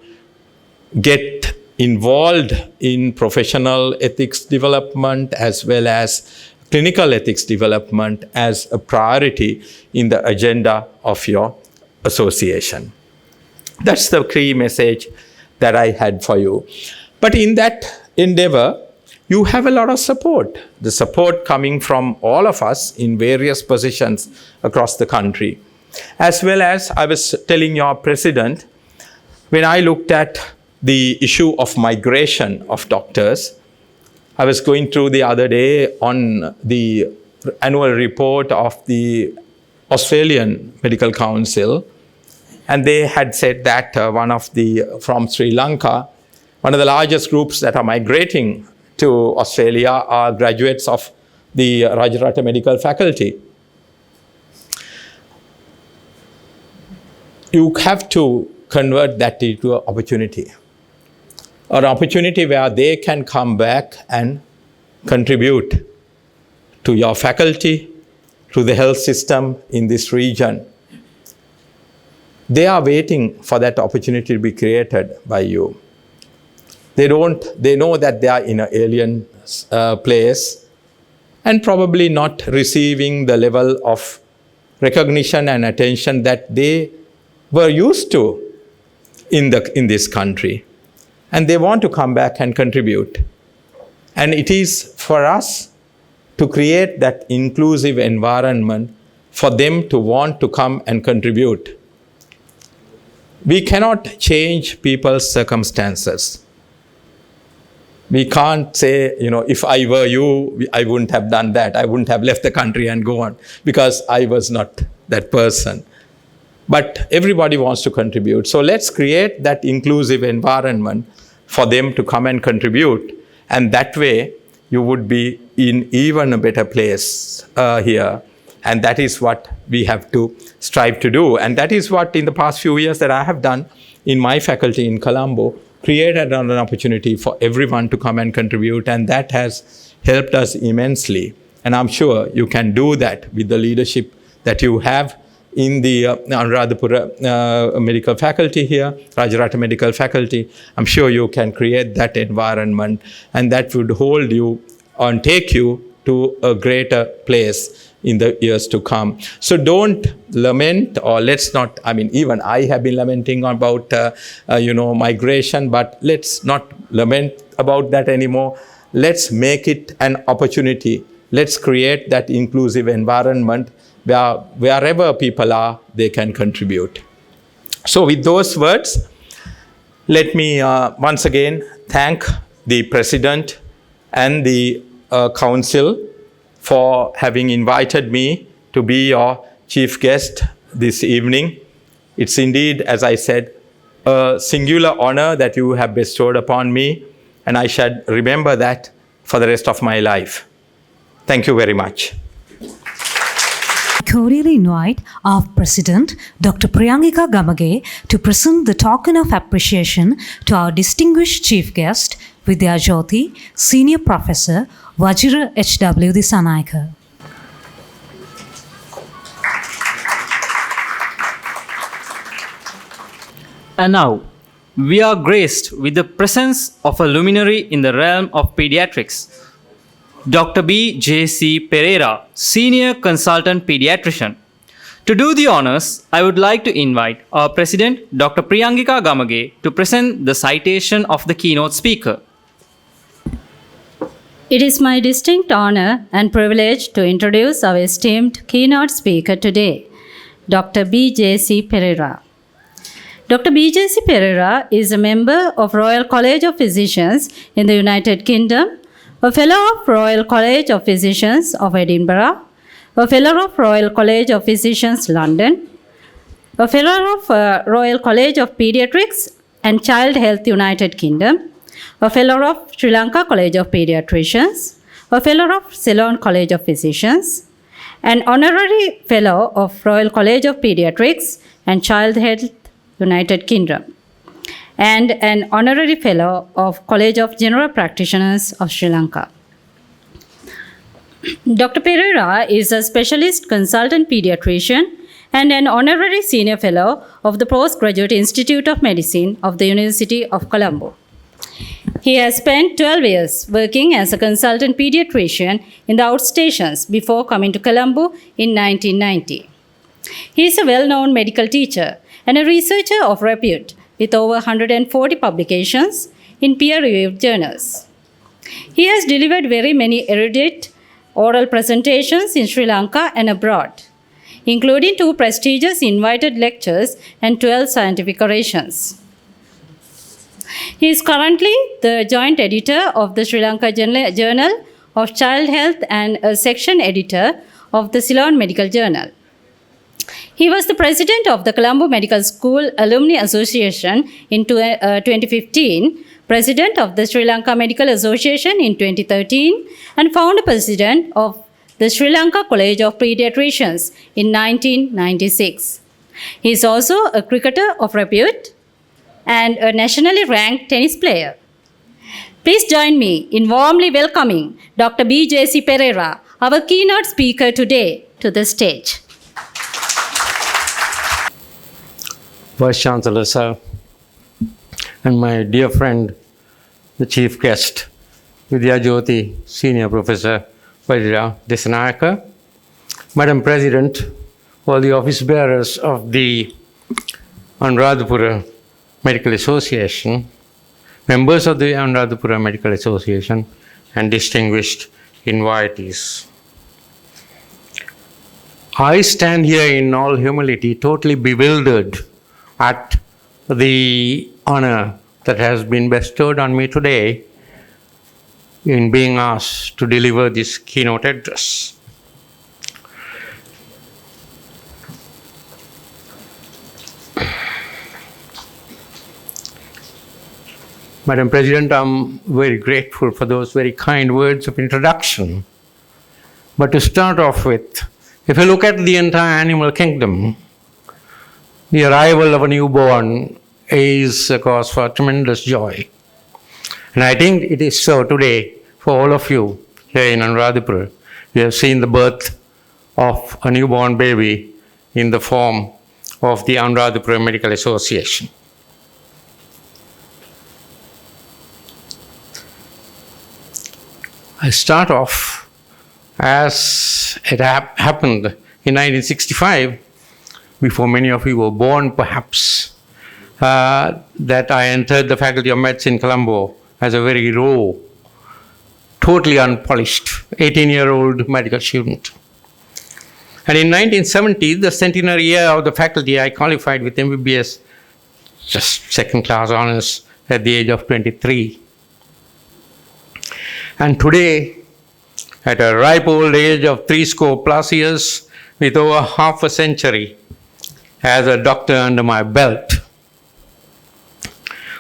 get involved in professional ethics development as well as clinical ethics development as a priority in the agenda of your association. That's the key message that I had for you. But in that endeavor, you have a lot of support. The support coming from all of us in various positions across the country. As well as I was telling your president, when I looked at the issue of migration of doctors, I was going through the other day on the annual report of the Australian Medical Council, and they had said that from Sri Lanka, one of the largest groups that are migrating to Australia are graduates of the Rajarata Medical Faculty. You have to convert that into an opportunity where they can come back and contribute to your faculty, to the health system in this region. They are waiting for that opportunity to be created by you. They know that they are in an alien place and probably not receiving the level of recognition and attention that they were used to in this country. And they want to come back and contribute. And it is for us to create that inclusive environment for them to want to come and contribute. We cannot change people's circumstances. We can't say, if I were you, I wouldn't have done that. I wouldn't have left the country and go on because I was not that person. But everybody wants to contribute. So let's create that inclusive environment for them to come and contribute. And that way, you would be in even a better place here. And that is what we have to strive to do. And that is what in the past few years that I have done in my faculty in Colombo, created an opportunity for everyone to come and contribute. And that has helped us immensely. And I'm sure you can do that with the leadership that you have in the Anuradhapura medical faculty here, Rajarata medical faculty. I'm sure you can create that environment, and that would hold you and take you to a greater place in the years to come. So don't lament, or let's not, even I have been lamenting about, migration, but let's not lament about that anymore. Let's make it an opportunity. Let's create that inclusive environment where wherever people are, they can contribute. So with those words, let me once again thank the President and the Council for having invited me to be your chief guest this evening. It's indeed, as I said, a singular honor that you have bestowed upon me, and I shall remember that for the rest of my life. Thank you very much. I cordially invite our President, Dr. Priyangika Gamage, to present the token of appreciation to our distinguished chief guest, Vidya Jyoti, Senior Professor, Vajira H.W. Disanayake. And now, we are graced with the presence of a luminary in the realm of pediatrics, Dr. B. J.C. Pereira, Senior Consultant Pediatrician. To do the honors, I would like to invite our President, Dr. Priyangika Gamage, to present the citation of the keynote speaker. It is my distinct honor and privilege to introduce our esteemed keynote speaker today, Dr. B. J.C. Pereira. Dr. B. J.C. Pereira is a member of Royal College of Physicians in the United Kingdom, a Fellow of Royal College of Physicians of Edinburgh, a Fellow of Royal College of Physicians London, a Fellow of Royal College of Pediatrics and Child Health United Kingdom, a Fellow of Sri Lanka College of Pediatricians, a Fellow of Ceylon College of Physicians, an Honorary Fellow of Royal College of Pediatrics and Child Health, United Kingdom, and an Honorary Fellow of College of General Practitioners of Sri Lanka. Dr. Pereira is a specialist consultant pediatrician and an honorary senior fellow of the Postgraduate Institute of Medicine of the University of Colombo. He has spent 12 years working as a consultant pediatrician in the outstations before coming to Colombo in 1990. He is a well-known medical teacher and a researcher of repute with over 140 publications in peer-reviewed journals. He has delivered very many erudite oral presentations in Sri Lanka and abroad, including 2 prestigious invited lectures and 12 scientific orations. He is currently the joint editor of the Sri Lanka Journal of Child Health and a section editor of the Ceylon Medical Journal. He was the president of the Colombo Medical School Alumni Association in 2015, president of the Sri Lanka Medical Association in 2013, and founder president of the Sri Lanka College of Pediatricians in 1996. He is also a cricketer of repute and a nationally ranked tennis player. Please join me in warmly welcoming Dr. B.J.C. Pereira, our keynote speaker today, to the stage. Vice Chancellor, sir, and my dear friend, the Chief Guest, Vidya Jyoti, Senior Professor, Vajra Desanayaka, Madam President, all the office bearers of the Anuradhapura Medical Association, members of the Anuradhapura Medical Association, and distinguished invitees. I stand here in all humility, totally bewildered at the honor that has been bestowed on me today in being asked to deliver this keynote address. Madam President, I'm very grateful for those very kind words of introduction. But to start off with, if you look at the entire animal kingdom, the arrival of a newborn is a cause for tremendous joy. And I think it is so today for all of you here in Anuradhapura. We have seen the birth of a newborn baby in the form of the Anuradhapura Medical Association. I start off as it happened in 1965, before many of you were born perhaps, that I entered the Faculty of Medicine, Colombo, as a very raw, totally unpolished 18-year-old medical student. And in 1970, the centenary year of the faculty, I qualified with MBBS, just second-class honors at the age of 23. And today, at a ripe old age of 70+ years, with over half a century as a doctor under my belt,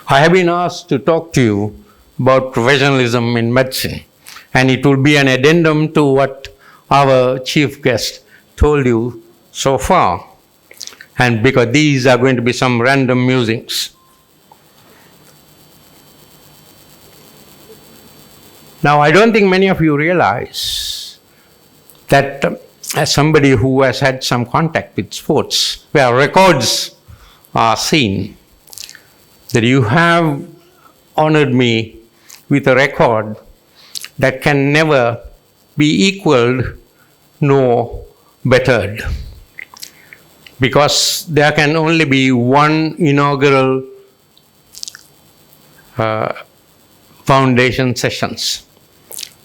I have been asked to talk to you about professionalism in medicine. And it will be an addendum to what our chief guest told you so far. And because these are going to be some random musings. Now, I don't think many of you realize that as somebody who has had some contact with sports, where records are seen, that you have honored me with a record that can never be equaled nor bettered. Because there can only be one inaugural foundation sessions.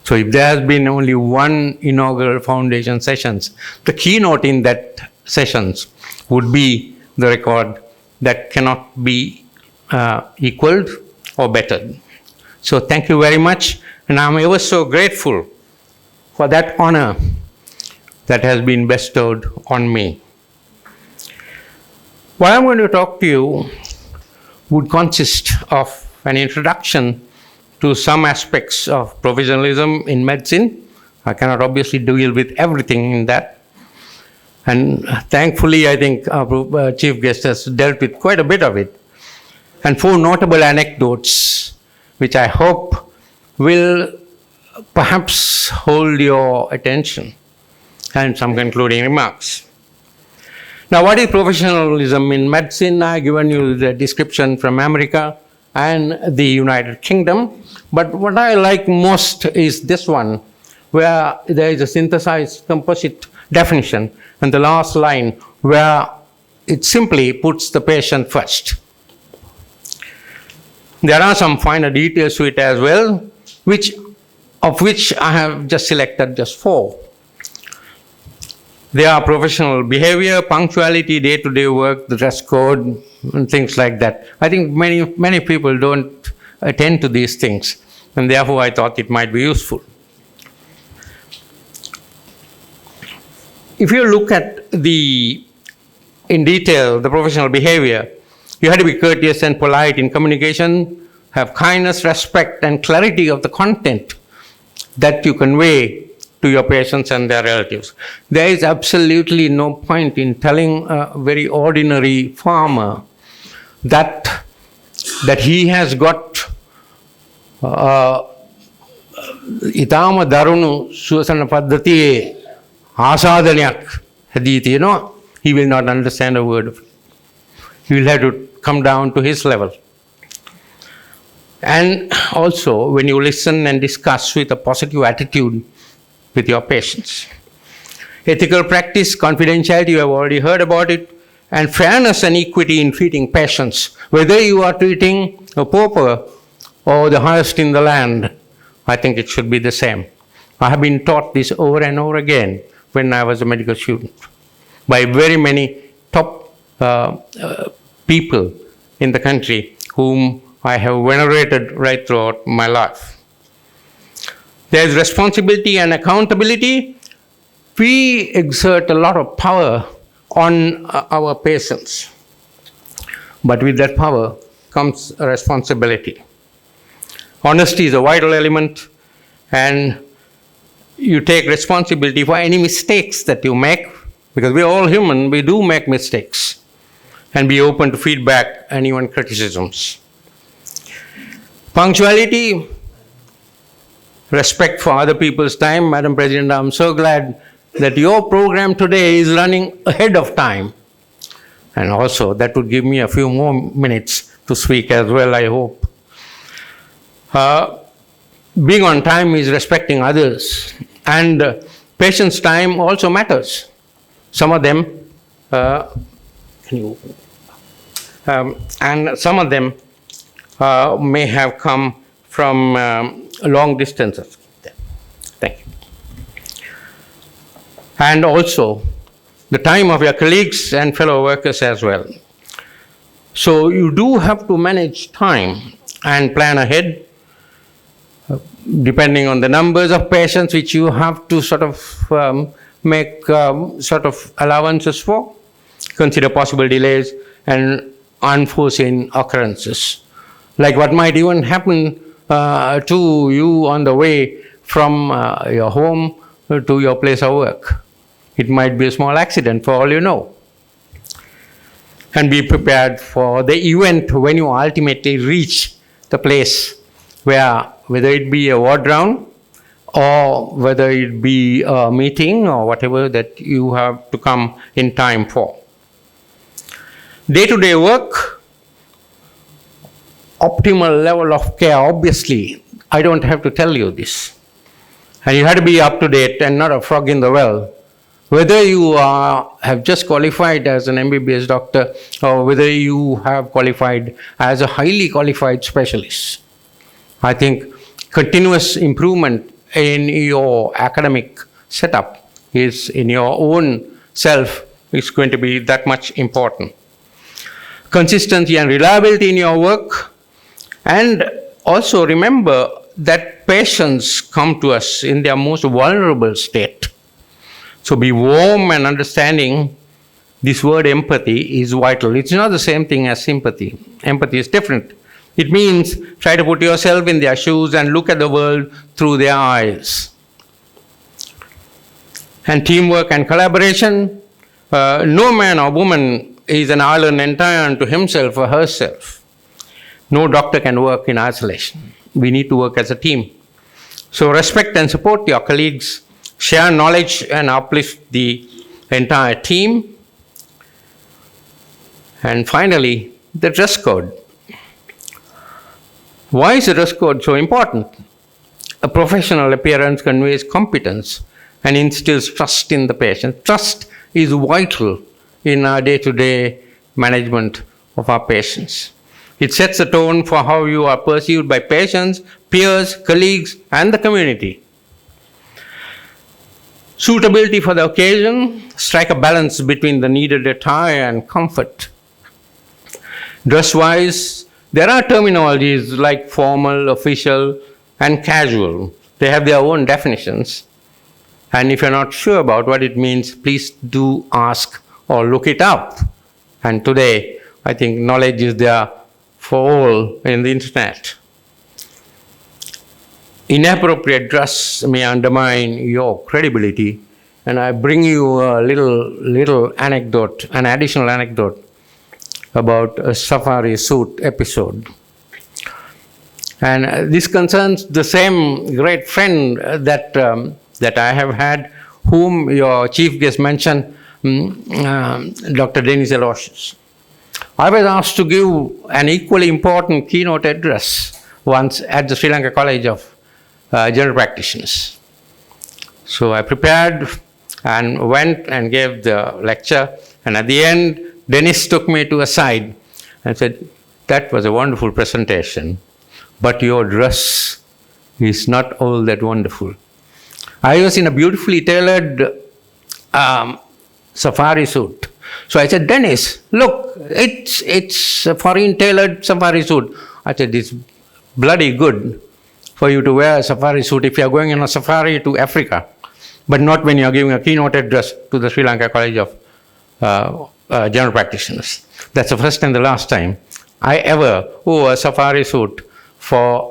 So if there has been only one inaugural foundation sessions, the keynote in that sessions would be the record that cannot be equaled or bettered. So thank you very much, and I'm ever so grateful for that honor that has been bestowed on me. What I'm going to talk to you would consist of an introduction to some aspects of professionalism in medicine. I cannot obviously deal with everything in that. And thankfully, I think our chief guest has dealt with quite a bit of it. And 4 notable anecdotes, which I hope will perhaps hold your attention, and some concluding remarks. Now, what is professionalism in medicine? I've given you the description from America and the United Kingdom. But what I like most is this one, where there is a synthesized composite definition and the last line where it simply puts the patient first. There are some finer details to it as well, of which I have just selected just 4. They are professional behavior, punctuality, day-to-day work, the dress code, and things like that. I think many people don't attend to these things, and therefore I thought it might be useful. If you look at in detail, the professional behavior, you have to be courteous and polite in communication, have kindness, respect, and clarity of the content that you convey to your patients and their relatives. There is absolutely no point in telling a very ordinary farmer that he has got itama darunu suasana paddhatiye ආසාදනයක් හැදී තියෙනවා. He will not understand a word of it. He will have to come down to his level. And also, when you listen and discuss with a positive attitude with your patients. Ethical practice, confidentiality, you have already heard about it. And fairness and equity in treating patients. Whether you are treating a pauper or the highest in the land, I think it should be the same. I have been taught this over and over again when I was a medical student by very many top people in the country whom I have venerated right throughout my life. There is responsibility and accountability. We exert a lot of power on our patients, but with that power comes a responsibility. Honesty is a vital element, and you take responsibility for any mistakes that you make, because we're all human, we do make mistakes, and be open to feedback and even criticisms. Punctuality, respect for other people's time. Madam President, I'm so glad that your program today is running ahead of time. And also, that would give me a few more minutes to speak as well, I hope. Being on time is respecting others. And patients' time also matters. Some of them, and some of them may have come from long distances. Thank you. And also the time of your colleagues and fellow workers as well. So you do have to manage time and plan ahead, depending on the numbers of patients which you have to sort of make sort of allowances for, consider possible delays and unforeseen occurrences, like what might even happen to you on the way from your home to your place of work. It might be a small accident for all you know. And be prepared for the event when you ultimately reach the place where, whether it be a ward round or whether it be a meeting or whatever that you have to come in time for. Day-to-day work, optimal level of care, obviously, I don't have to tell you this. And you have to be up to date and not a frog in the well. Whether you have just qualified as an MBBS doctor or whether you have qualified as a highly qualified specialist, I think continuous improvement in your academic setup is in your own self is going to be that much important. Consistency and reliability in your work, and also remember that patients come to us in their most vulnerable state. So be warm and understanding. This word empathy is vital. It's not the same thing as sympathy. Empathy is different. It means try to put yourself in their shoes and look at the world through their eyes. And teamwork and collaboration, no man or woman is an island entire unto himself or herself. No doctor can work in isolation. We need to work as a team. So respect and support your colleagues, share knowledge and uplift the entire team. And finally, the dress code. Why is the dress code so important? A professional appearance conveys competence and instills trust in the patient. Trust is vital in our day-to-day management of our patients. It sets a tone for how you are perceived by patients, peers, colleagues, and the community. Suitability for the occasion, strike a balance between the needed attire and comfort. Dress-wise, there are terminologies like formal, official, and casual. They have their own definitions. And if you're not sure about what it means, please do ask or look it up. And today, I think knowledge is there for all in the internet. Inappropriate dress may undermine your credibility. And I bring you a little anecdote, an additional anecdote about a safari suit episode. And this concerns the same great friend that I have had, whom your chief guest mentioned, Dr. Denis Aloysius. I was asked to give an equally important keynote address once at the Sri Lanka College of General Practitioners. So I prepared and went and gave the lecture, and at the end, Denis took me to a side and said, "That was a wonderful presentation, but your dress is not all that wonderful." I was in a beautifully tailored safari suit. So I said, "Denis, look, it's a foreign tailored safari suit." I said, "It's bloody good for you to wear a safari suit if you are going on a safari to Africa, but not when you are giving a keynote address to the Sri Lanka College of General Practitioners." That's the first and the last time I ever wore a safari suit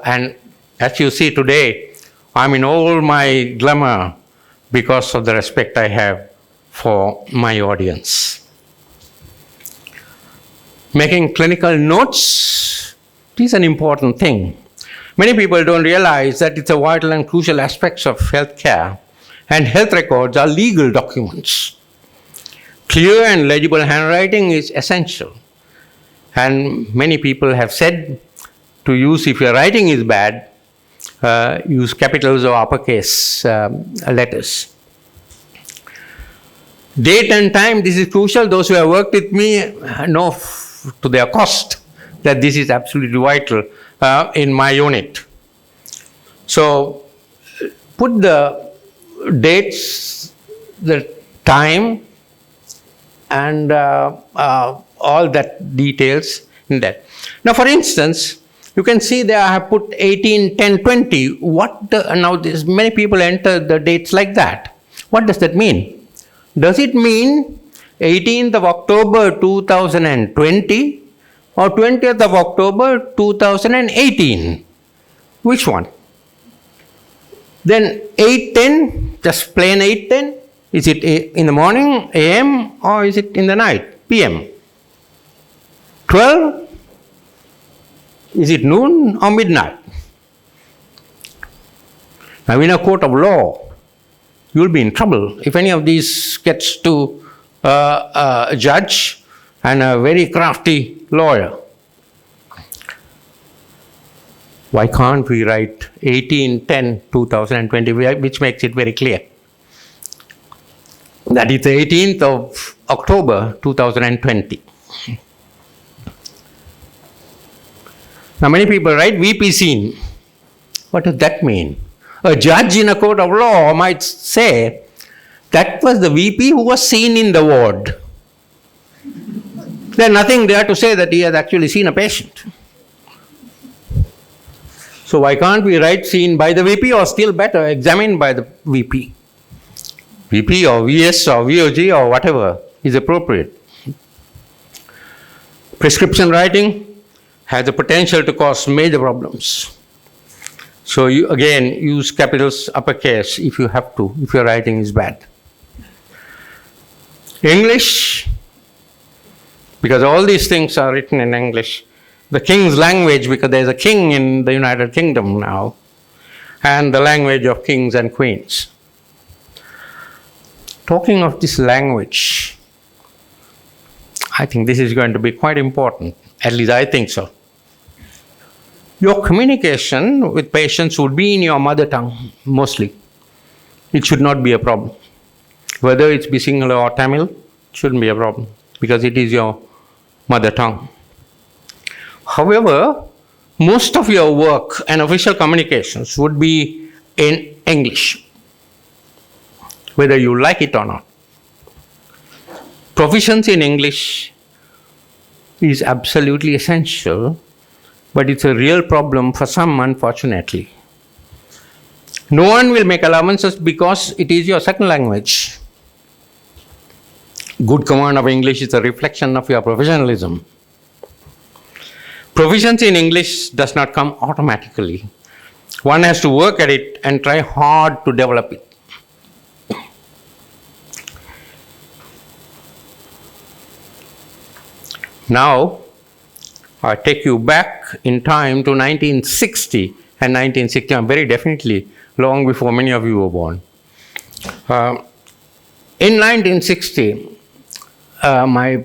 and as you see today, I'm in all my glamour because of the respect I have for my audience. Making clinical notes is an important thing. Many people don't realize that it's a vital and crucial aspect of healthcare, and health records are legal documents. Clear and legible handwriting is essential. And many people have said to use, if your writing is bad, use capitals or uppercase letters. Date and time, this is crucial. Those who have worked with me know to their cost that this is absolutely vital in my unit. So put the dates, the time, and all that details in that. Now, for instance, you can see there I have put 18, 10, 20. Now, many people enter the dates like that. What does that mean? Does it mean 18th of October 2020 or 20th of October 2018? Which one? Then 8:10, just plain 8:10. Is it in the morning, AM, or is it in the night, PM? 12? Is it noon or midnight? Now, in a court of law, you'll be in trouble if any of these gets to a judge and a very crafty lawyer. Why can't we write 18/10/2020, which makes it very clear? That is the 18th of October 2020. Now, many people write VP seen. What does that mean? A judge in a court of law might say, that was the VP who was seen in the ward. There's nothing there to say that he has actually seen a patient. So why can't we write seen by the VP, or still better, examined by the VP? VP or VS or VOG or whatever is appropriate. Prescription writing has the potential to cause major problems. So you again use capitals uppercase if you have to, if your writing is bad. English, because all these things are written in English. The king's language, because there's a king in the United Kingdom now, and the language of kings and queens. Talking of this language, I think this is going to be quite important, at least I think so. Your communication with patients would be in your mother tongue, mostly. It should not be a problem. Whether it's Sinhala or Tamil, it shouldn't be a problem, because it is your mother tongue. However, most of your work and official communications would be in English, whether you like it or not. Proficiency in English is absolutely essential, but it's a real problem for some, unfortunately. No one will make allowances because it is your second language. Good command of English is a reflection of your professionalism. Proficiency in English does not come automatically. One has to work at it and try hard to develop it. Now, I take you back in time to 1960 and 1960, very definitely long before many of you were born. In 1960, my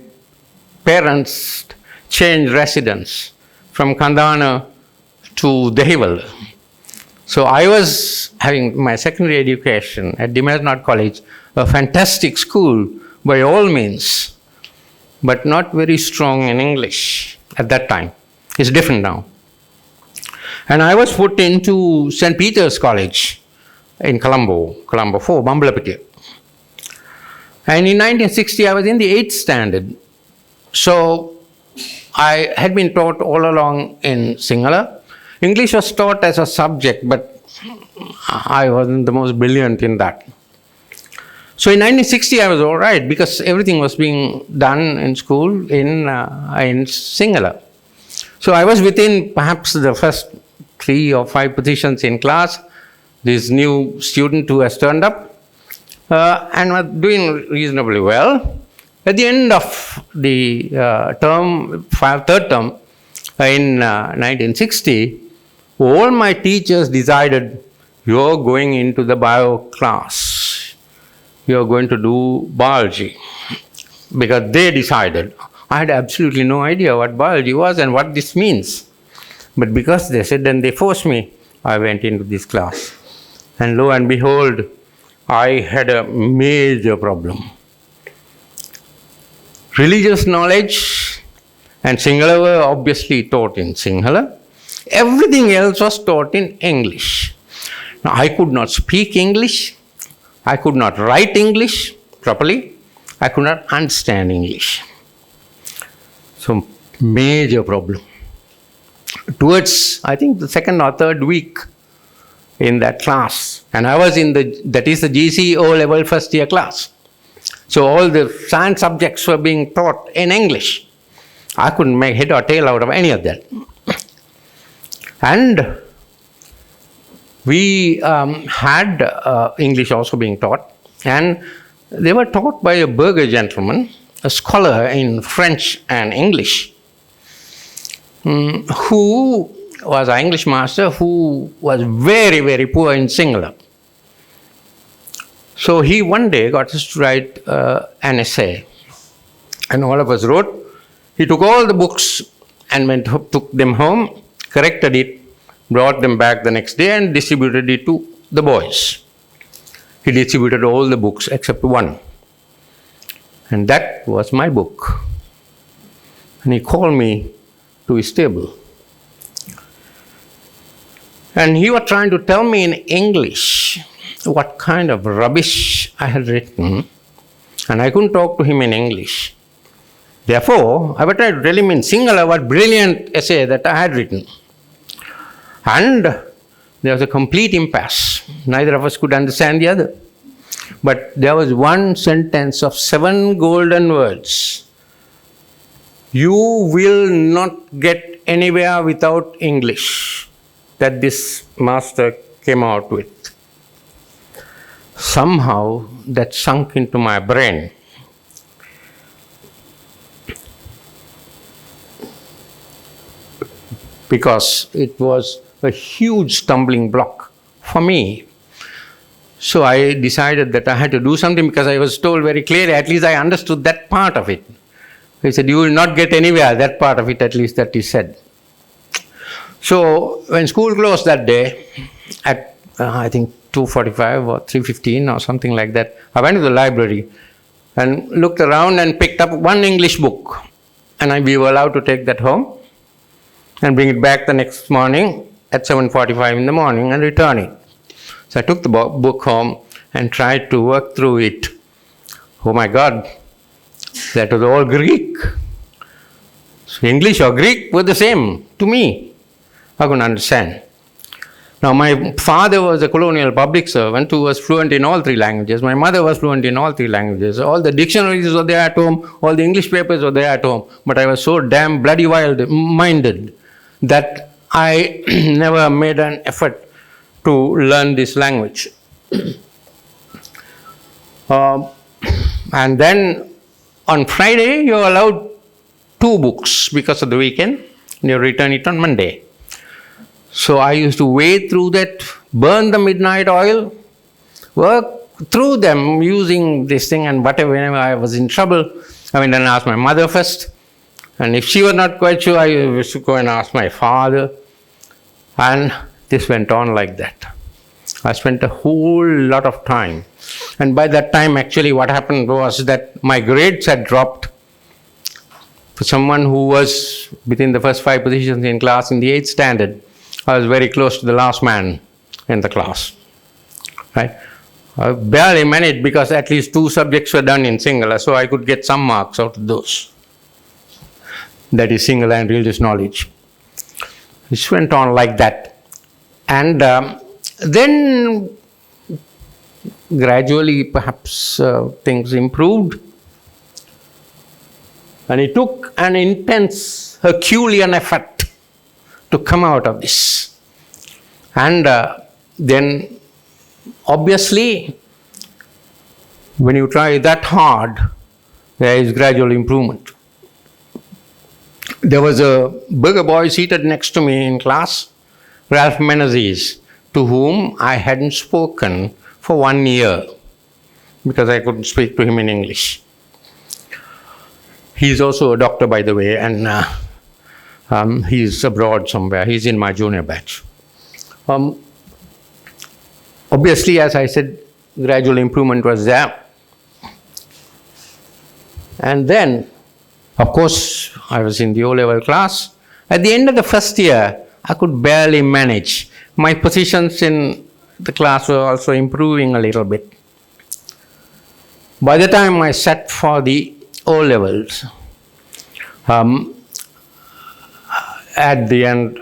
parents changed residence from Kandana to Dehiwal. So I was having my secondary education at Dimasnad College, a fantastic school by all means, but not very strong in English at that time. It's different now. And I was put into St. Peter's College in Colombo 4, Bambalapitiya. And in 1960, I was in the 8th standard. So I had been taught all along in Sinhala. English was taught as a subject, but I wasn't the most brilliant in that. So in 1960, I was all right because everything was being done in school in Sinhala. So I was within perhaps the first 3 or 5 positions in class. This new student who has turned up and was doing reasonably well. At the end of the third term in 1960, all my teachers decided, you're going into the bio class. You're going to do biology. Because they decided. I had absolutely no idea what biology was and what this means. But because they said, and they forced me, I went into this class. And lo and behold, I had a major problem. Religious knowledge and Sinhala were obviously taught in Sinhala. Everything else was taught in English. Now, I could not speak English. I could not write English properly. I could not understand English. So, major problem. Towards, I think, the second or third week in that class, and I was in the GC O-level first year class. So all the science subjects were being taught in English. I couldn't make head or tail out of any of that. And we had English also being taught, and they were taught by a burgher gentleman, a scholar in French and English, who was an English master who was very, very poor in Sinhala. So he one day got us to write an essay, and all of us wrote. He took all the books and took them home, corrected it, brought them back the next day and distributed it to the boys. He distributed all the books except one. And that was my book. And he called me to his table. And he was trying to tell me in English what kind of rubbish I had written. And I couldn't talk to him in English. Therefore, I was trying to tell him in Sinhala what brilliant essay that I had written. And there was a complete impasse. Neither of us could understand the other. But there was one sentence of 7 golden words. You will not get anywhere without English that this master came out with. Somehow that sunk into my brain. Because it was a huge stumbling block for me. So I decided that I had to do something, because I was told very clearly, at least I understood that part of it. He said, you will not get anywhere, that part of it at least that he said. So when school closed that day, at I think 2:45 or 3:15 or something like that, I went to the library and looked around and picked up one English book. And we were allowed to take that home and bring it back the next morning at 7:45 in the morning and return it. So I took the book home and tried to work through it. Oh my God, that was all Greek. So English or Greek were the same to me. I couldn't understand. Now my father was a colonial public servant who was fluent in all three languages. My mother was fluent in all three languages. All the dictionaries were there at home, all the English papers were there at home. But I was so damn bloody wild-minded that I never made an effort to learn this language. And then on Friday, you're allowed 2 books because of the weekend, and you return it on Monday. So I used to wade through that, burn the midnight oil, work through them using this thing, and whenever I was in trouble, I went and asked my mother first. And if she was not quite sure, I used to go and ask my father. And this went on like that. I spent a whole lot of time. And by that time, actually, what happened was that my grades had dropped. For someone who was within the first 5 positions in class in the 8th standard, I was very close to the last man in the class. Right? I barely managed because at least 2 subjects were done in Sinhala, so I could get some marks out of those. That is Sinhala and religious knowledge. This went on like that. And then gradually perhaps things improved. And it took an intense Herculean effort to come out of this. And then obviously when you try that hard, there is gradual improvement. There was a burger boy seated next to me in class, Ralph Menezes, to whom I hadn't spoken for 1 year because I couldn't speak to him in English. He's also a doctor, by the way, and he's abroad somewhere. He's in my junior batch. Obviously, as I said, gradual improvement was there. And then, of course, I was in the O-level class. At the end of the first year, I could barely manage. My positions in the class were also improving a little bit. By the time I sat for the O-levels, at the end,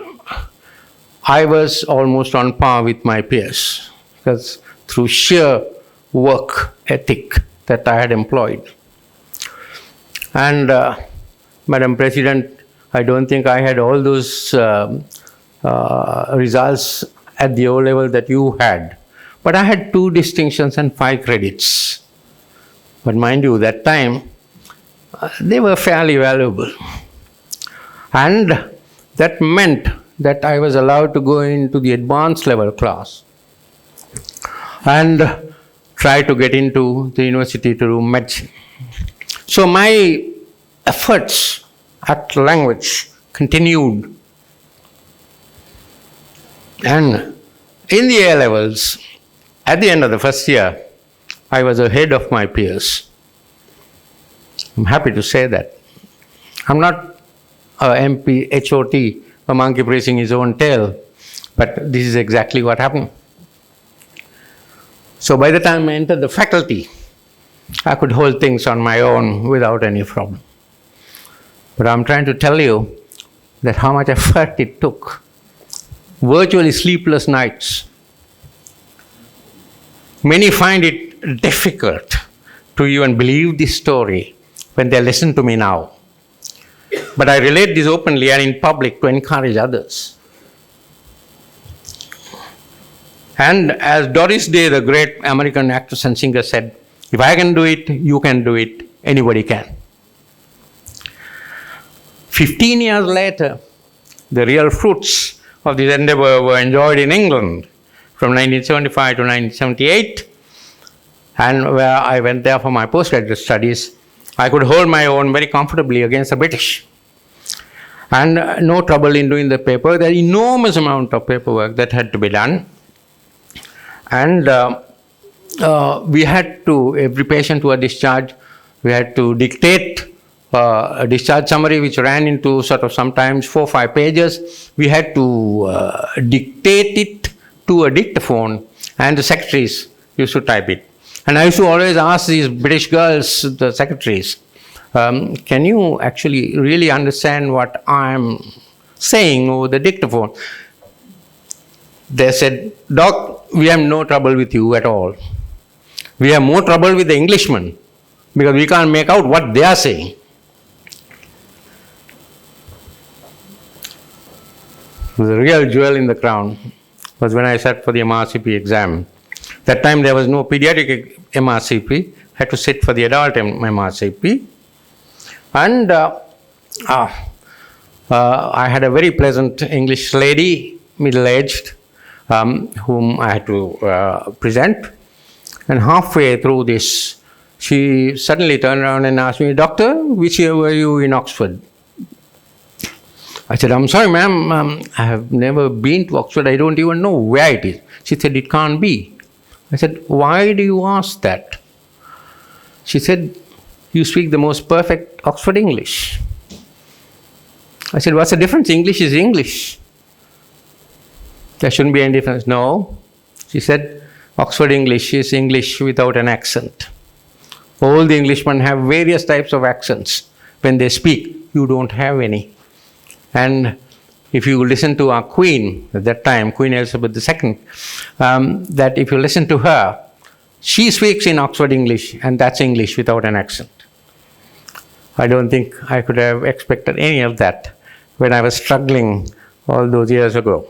I was almost on par with my peers, because through sheer work ethic that I had employed. And Madam President, I don't think I had all those results at the O-level that you had. But I had 2 distinctions and 5 credits. But mind you, that time, they were fairly valuable. And that meant that I was allowed to go into the advanced level class and try to get into the university to do medicine. So my efforts at language continued. And in the A-levels, at the end of the first year, I was ahead of my peers. I'm happy to say that. I'm not a MP, HOT, a monkey praising his own tail, but this is exactly what happened. So by the time I entered the faculty, I could hold things on my own without any problem. But I'm trying to tell you that how much effort it took. Virtually sleepless nights. Many find it difficult to even believe this story when they listen to me now. But I relate this openly and in public to encourage others. And as Doris Day, the great American actress and singer, said, if I can do it, you can do it, anybody can. 15 years later, the real fruits of this endeavor were enjoyed in England from 1975 to 1978. And where I went there for my postgraduate studies, I could hold my own very comfortably against the British. And no trouble in doing the paper. There was enormous amount of paperwork that had to be done. And we had to, every patient who had discharged, we had to dictate a discharge summary which ran into sort of sometimes 4 or 5 pages. We had to dictate it to a dictaphone, and the secretaries used to type it. And I used to always ask these British girls, the secretaries, can you actually really understand what I'm saying over the dictaphone? They said, Doc, we have no trouble with you at all. We have more trouble with the Englishmen because we can't make out what they are saying. The real jewel in the crown was when I sat for the MRCP exam. That time there was no pediatric MRCP, had to sit for the adult MRCP. And I had a very pleasant English lady, middle-aged, whom I had to present. And halfway through this, she suddenly turned around and asked me, Doctor, which year were you in Oxford? I said, I'm sorry, ma'am, I have never been to Oxford. I don't even know where it is. She said, it can't be. I said, why do you ask that? She said, you speak the most perfect Oxford English. I said, what's the difference? English is English. There shouldn't be any difference. No. She said, Oxford English is English without an accent. All the Englishmen have various types of accents. When they speak, you don't have any. And if you listen to our Queen, at that time, Queen Elizabeth II, that if you listen to her, she speaks in Oxford English, and that's English without an accent. I don't think I could have expected any of that when I was struggling all those years ago.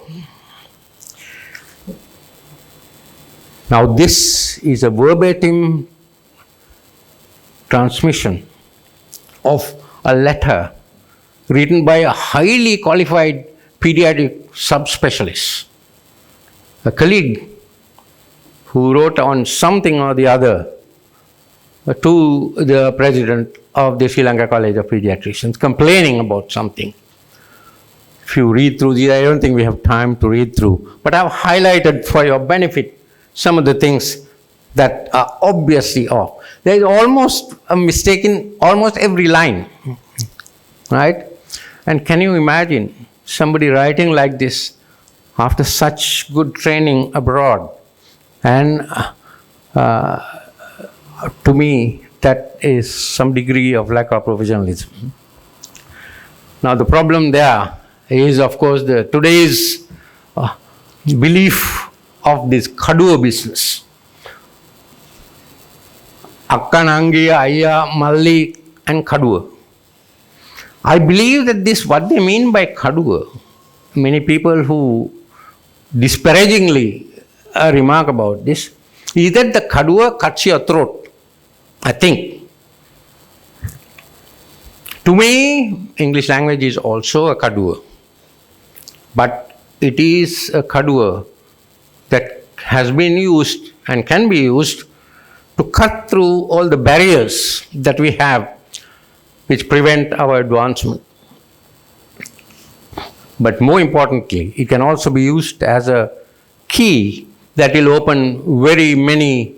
Now this is a verbatim transmission of a letter written by a highly qualified pediatric subspecialist, a colleague who wrote on something or the other to the president of the Sri Lanka College of Pediatricians, complaining about something. If you read through these, I don't think we have time to read through, but I've highlighted for your benefit some of the things that are obviously off. There is almost a mistake in almost every line, right? And can you imagine somebody writing like this after such good training abroad? And to me, that is some degree of lack of professionalism. Now the problem there is, of course, today's belief of this kaduwa business. Akka, Nangiya, Ayya, Malli and kaduwa. I believe that this, what they mean by kaduwa, many people who disparagingly remark about this, is that the kaduwa cuts your throat, I think. To me, English language is also a kaduwa, but it is a kaduwa that has been used and can be used to cut through all the barriers that we have which prevent our advancement. But more importantly, it can also be used as a key that will open very many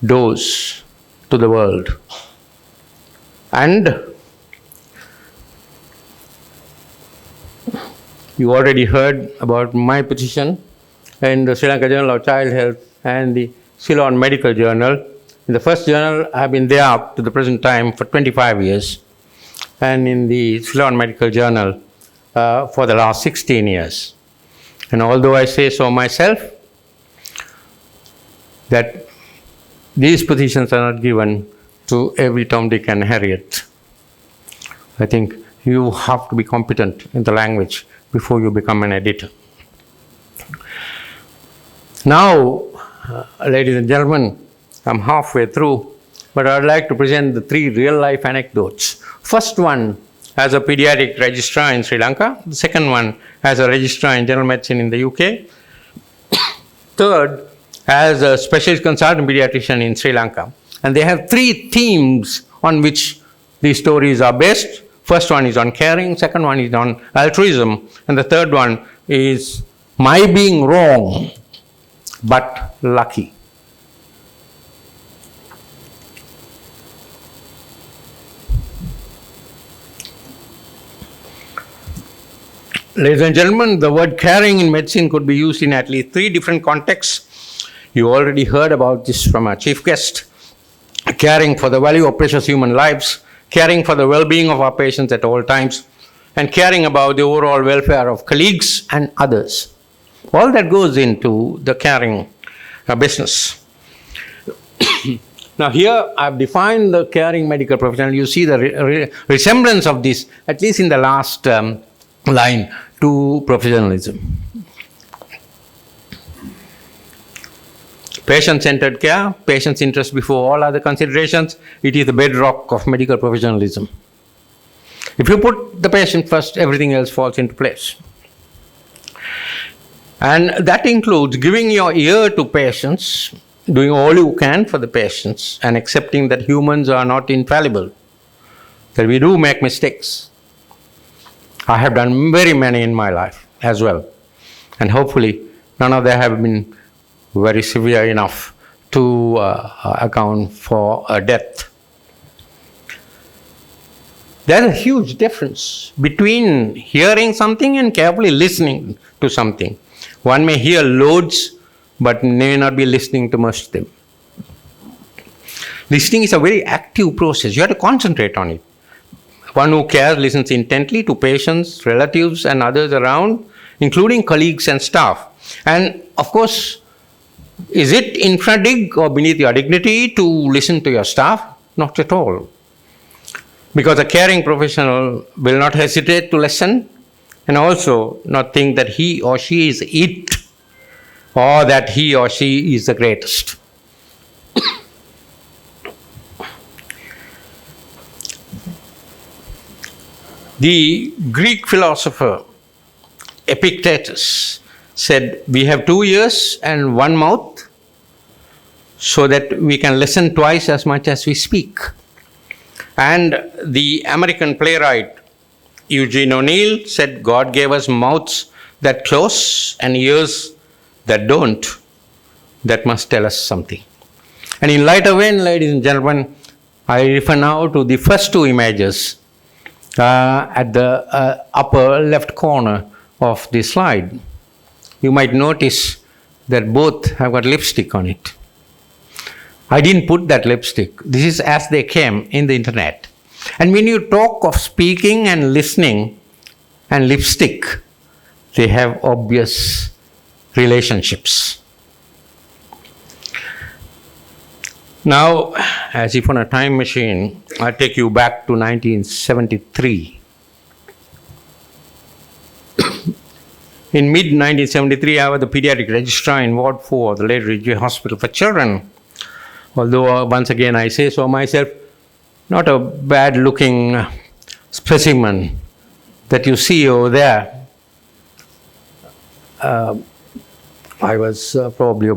doors to the world. And you already heard about my position in the Sri Lanka Journal of Child Health and the Ceylon Medical Journal. In the first journal, I have been there up to the present time for 25 years, and in the Ceylon Medical Journal for the last 16 years. And although I say so myself, that these positions are not given to every Tom, Dick and Harriet. I think you have to be competent in the language before you become an editor. Now, ladies and gentlemen, I'm halfway through, but I'd like to present the 3 real-life anecdotes. First one, as a pediatric registrar in Sri Lanka. The second one, as a registrar in general medicine in the UK. Third, as a specialist consultant pediatrician in Sri Lanka. And they have 3 themes on which these stories are based. First one is on caring, second one is on altruism, and the third one is my being wrong but lucky. Ladies and gentlemen, the word caring in medicine could be used in at least 3 different contexts. You already heard about this from our chief guest. Caring for the value of precious human lives, caring for the well-being of our patients at all times, and caring about the overall welfare of colleagues and others. All that goes into the caring business. Now here I've defined the caring medical professional. You see the resemblance of this, at least in the last line, to professionalism. Patient-centered care, patient's interest before all other considerations, it is the bedrock of medical professionalism. If you put the patient first, everything else falls into place. And that includes giving your ear to patients, doing all you can for the patients, and accepting that humans are not infallible, that we do make mistakes. I have done very many in my life as well, and hopefully none of them have been very severe enough to account for a death. There's a huge difference between hearing something and carefully listening to something. One may hear loads, but may not be listening to most of them. Listening is a very active process. You have to concentrate on it. One who cares listens intently to patients, relatives, and others around, including colleagues and staff. And of course, is it infra-dig or beneath your dignity to listen to your staff? Not at all. Because a caring professional will not hesitate to listen and also not think that he or she is it or that he or she is the greatest. The Greek philosopher Epictetus said, we have 2 ears and 1 mouth so that we can listen twice as much as we speak. And the American playwright Eugene O'Neill said, God gave us mouths that close and ears that don't, that must tell us something. And in light of when, ladies and gentlemen, I refer now to the first 2 images at the upper left corner of the slide. You might notice that both have got lipstick on it. I didn't put that lipstick. This is as they came in the internet. And when you talk of speaking and listening and lipstick, they have obvious relationships. Now, as if on a time machine, I take you back to 1973. In mid-1973, I was the pediatric registrar in Ward 4 of the Lady Ridgeway Hospital for Children. Although, once again, I say so myself, not a bad-looking specimen that you see over there. I was probably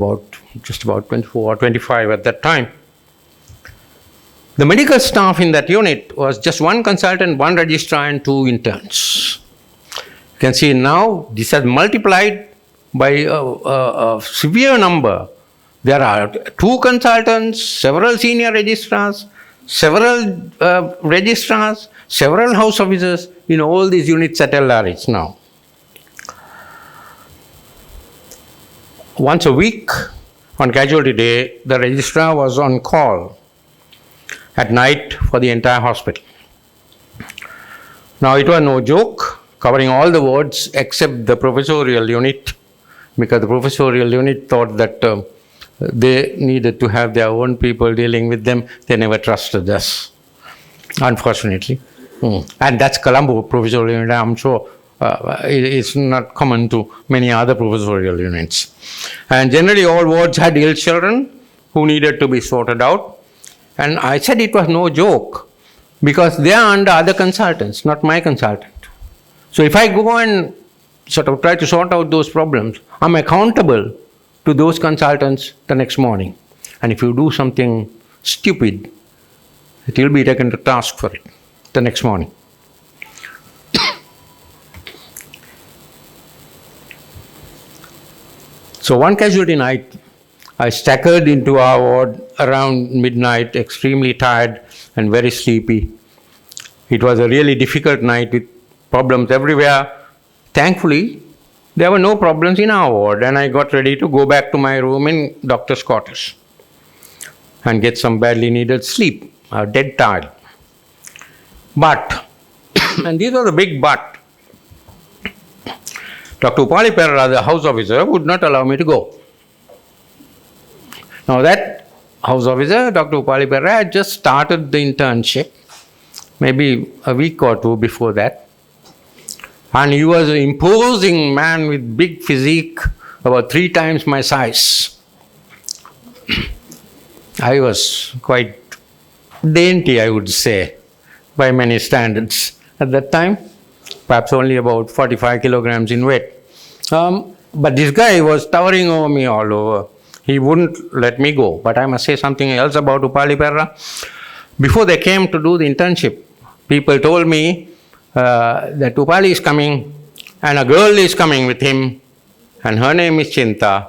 just about 24 or 25 at that time. The medical staff in that unit was just 1 consultant, 1 registrar, and 2 interns. You can see now this has multiplied by a severe number. There are 2 consultants, several senior registrars, several registrars, several house officers in all these units at LRH now. Once a week on casualty day, the registrar was on call at night for the entire hospital. Now it was no joke, covering all the wards except the professorial unit, because the professorial unit thought that they needed to have their own people dealing with them. They never trusted us, unfortunately. And that's Colombo provisional unit. I'm sure it's not common to many other provisional units. And generally, all wards had ill children who needed to be sorted out. And I said it was no joke because they are under other consultants, not my consultant. So if I go and sort of try to sort out those problems, I'm accountable to those consultants the next morning. And if you do something stupid, it will be taken to task for it the next morning. So one casualty night, I staggered into our ward around midnight, extremely tired and very sleepy. It was a really difficult night with problems everywhere. Thankfully, there were no problems in our ward, and I got ready to go back to my room in doctor's quarters and get some badly needed sleep. I was dead tired. But, and this was a big but, Dr. Upali Perera, the house officer, would not allow me to go. Now that house officer, Dr. Upali Perera, had just started the internship, maybe a week or two before that. And he was an imposing man with big physique, about 3 times my size. I was quite dainty, I would say, by many standards at that time, perhaps only about 45 kilograms in weight. But this guy was towering over me all over. He wouldn't let me go. But I must say something else about Upali Perera. Before they came to do the internship, people told me that Upali is coming and a girl is coming with him and her name is Chinta,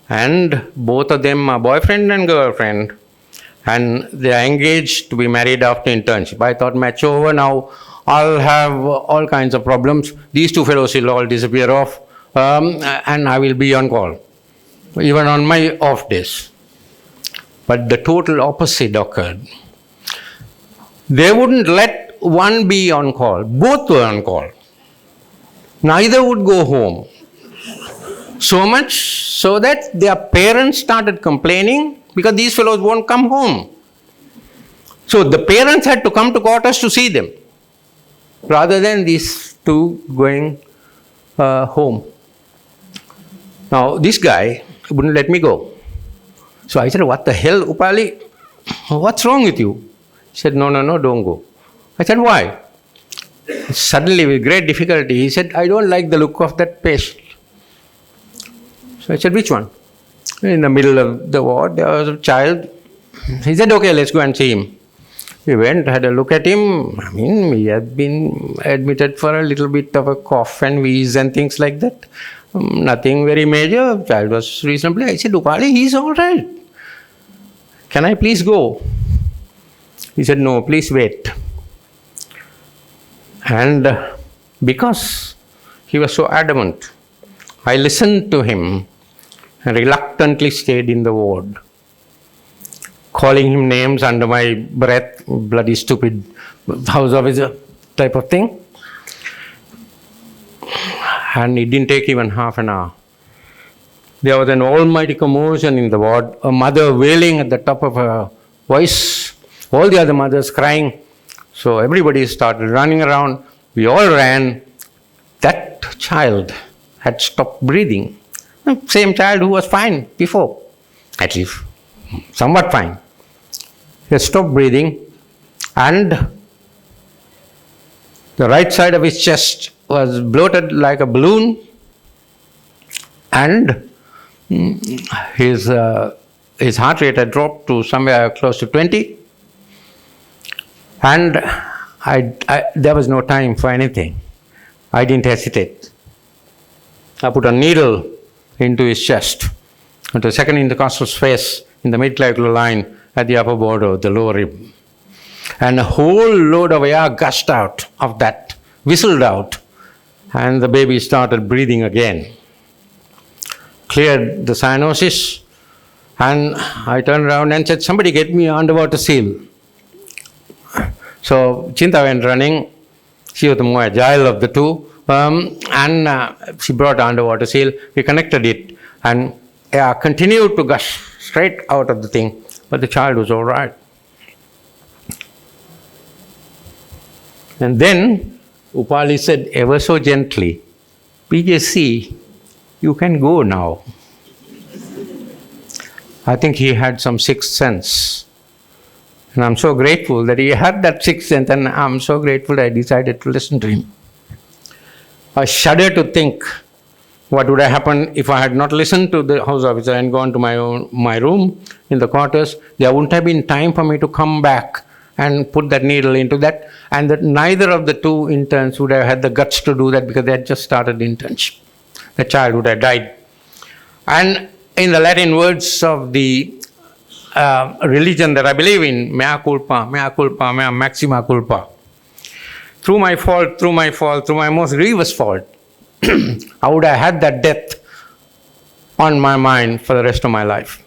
and both of them are boyfriend and girlfriend, and they are engaged to be married after internship. I thought, match over now, I'll have all kinds of problems. These 2 fellows will all disappear off, and I will be on call, even on my off days. But the total opposite occurred. They wouldn't let one be on call. Both were on call. Neither would go home. So much so that their parents started complaining because these fellows won't come home. So the parents had to come to quarters to see them, rather than these 2 going home. Now this guy wouldn't let me go. So I said, what the hell, Upali? What's wrong with you? He said, no, don't go. I said, why? Suddenly, with great difficulty, he said, I don't like the look of that patient. So I said, which one? In the middle of the ward, there was a child. He said, okay, let's go and see him. We went, had a look at him. I mean, he had been admitted for a little bit of a cough and wheeze and things like that. Nothing very major. The child was reasonably. I said, Upali, he's all right. Can I please go? He said, no, please wait. And because he was so adamant, I listened to him and reluctantly stayed in the ward, calling him names under my breath, bloody stupid house officer type of thing. And it didn't take even half an hour. There was an almighty commotion in the ward, a mother wailing at the top of her voice, all the other mothers crying. So everybody started running around. We all ran. That child had stopped breathing. The same child who was fine before, at least somewhat fine. He had stopped breathing, and the right side of his chest was bloated like a balloon, and his heart rate had dropped to somewhere close to 20. And there was no time for anything. I didn't hesitate. I put a needle into his chest, into the second intercostal space in the midclavicular line at the upper border of the lower rib. And a whole load of air gushed out of that, whistled out, and the baby started breathing again. Cleared the cyanosis, and I turned around and said, somebody get me an underwater seal. So Chinta went running. She was the more agile of the 2. And she brought an underwater seal. We connected it, and air continued to gush straight out of the thing. But the child was all right. And then Upali said ever so gently, PJC, you can go now. I think he had some sixth sense. And I'm so grateful that he had that sixth sense, and I'm so grateful that I decided to listen to him. I shudder to think what would have happened if I had not listened to the house officer and gone to my room in the quarters. There wouldn't have been time for me to come back and put that needle into that, and that neither of the two interns would have had the guts to do that because they had just started the internship. The child would have died. And in the Latin words of the religion that I believe in, mea culpa, mea maxima culpa. Through my fault, through my most grievous fault, I would have had that death on my mind for the rest of my life.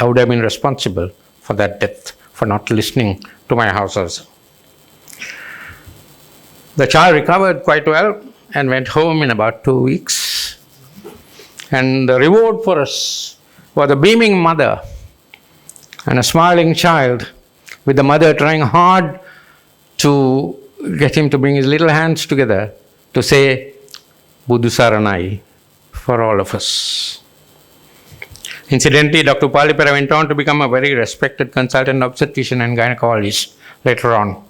I would have been responsible for that death, for not listening to my house officer. The child recovered quite well and went home in about 2 weeks. And the reward for us was a beaming mother and a smiling child, with the mother trying hard to get him to bring his little hands together to say, Buddhu Saranai, for all of us. Incidentally, Dr. Upalipera went on to become a very respected consultant obstetrician and gynecologist later on.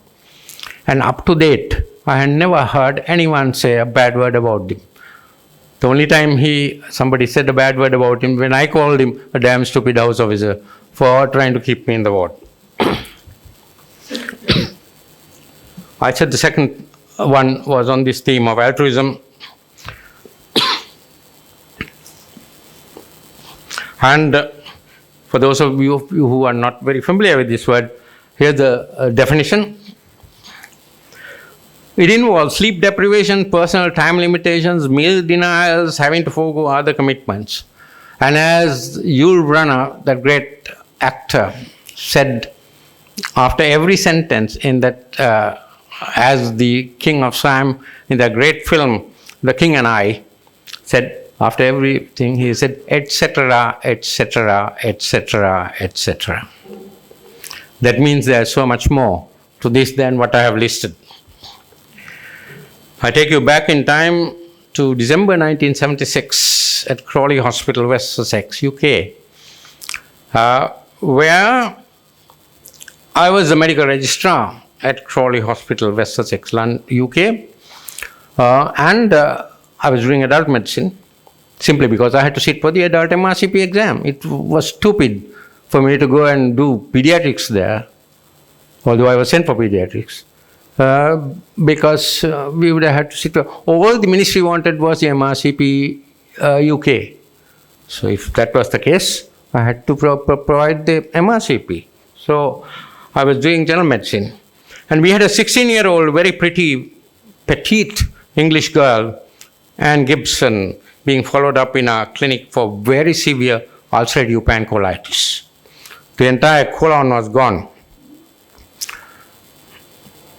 And up to date, I had never heard anyone say a bad word about him. The only time somebody said a bad word about him, when I called him a damn stupid house officer for trying to keep me in the ward. I said the second one was on this theme of altruism. And for those of you who are not very familiar with this word, here's the definition. It involves sleep deprivation, personal time limitations, meal denials, having to forego other commitments. And as Yul Brynner, that great actor, said after every sentence in that, as the King of Siam in that great film, The King and I, said, after everything, he said, etc., etc., etc., etc. That means there's so much more to this than what I have listed. I take you back in time to December 1976 at Crawley Hospital, West Sussex, UK, where I was the medical registrar at Crawley Hospital, West Sussex, UK, and I was doing adult medicine simply because I had to sit for the adult MRCP exam. It was stupid for me to go and do pediatrics there, although I was sent for pediatrics, because we would have had to sit for, all the ministry wanted was the MRCP UK. So if that was the case, I had to provide the MRCP. So I was doing general medicine. And we had a 16-year-old, very pretty, petite English girl, Anne Gibson, being followed up in our clinic for very severe ulcerative pancolitis. The entire colon was gone.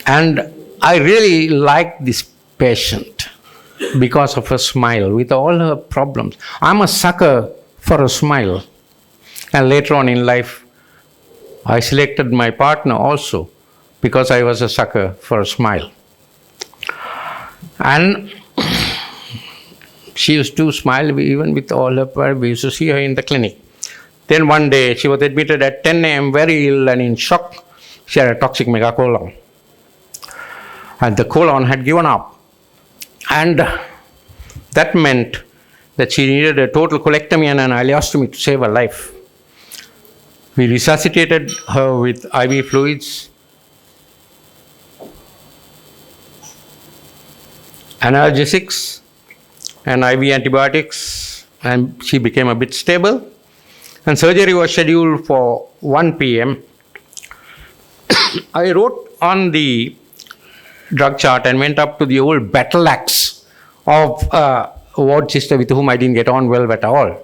And I really liked this patient because of her smile, with all her problems. I'm a sucker for a smile. And later on in life, I selected my partner also because I was a sucker for a smile. And she used to smile even with all her problems. We used to see her in the clinic. Then one day, she was admitted at 10 a.m., very ill and in shock. She had a toxic megacolon. And the colon had given up. And that meant that she needed a total colectomy and an ileostomy to save her life. We resuscitated her with IV fluids, analgesics, and IV antibiotics, and she became a bit stable. And surgery was scheduled for 1 p.m. I wrote on the drug chart and went up to the old battle axe of a ward sister with whom I didn't get on well at all.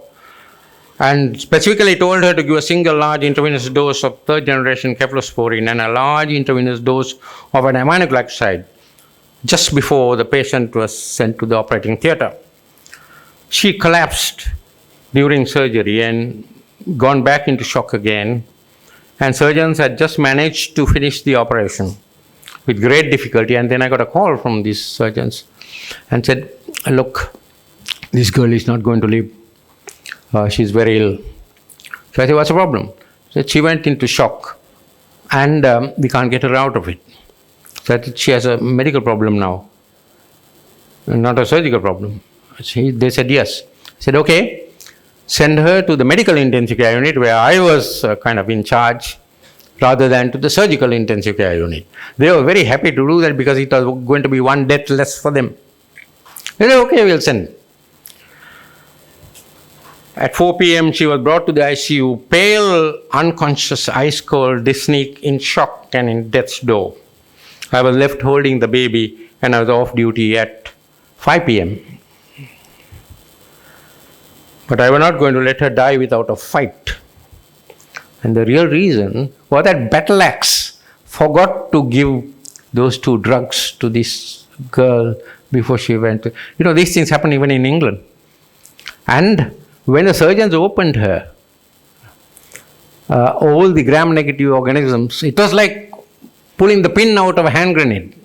And specifically told her to give a single large intravenous dose of third generation cephalosporin and a large intravenous dose of an aminoglycoside just before the patient was sent to the operating theatre. She collapsed during surgery and gone back into shock again, and surgeons had just managed to finish the operation with great difficulty. And then I got a call from these surgeons and said, look, this girl is not going to live. She's very ill. So I said, what's the problem? So she went into shock and we can't get her out of it. So she has a medical problem now, not a surgical problem. They said yes. I said, okay, send her to the medical intensive care unit where I was kind of in charge rather than to the surgical intensive care unit. They were very happy to do that because it was going to be one death less for them. They said, okay, we'll send. At 4 p.m., she was brought to the ICU, pale, unconscious, ice cold, dyspneic, in shock and in death's door. I was left holding the baby and I was off duty at 5 p.m. But I was not going to let her die without a fight. And the real reason was that Battle Axe forgot to give those 2 drugs to this girl before she went. These things happen even in England. And when the surgeons opened her, all the gram-negative organisms, it was like pulling the pin out of a hand grenade.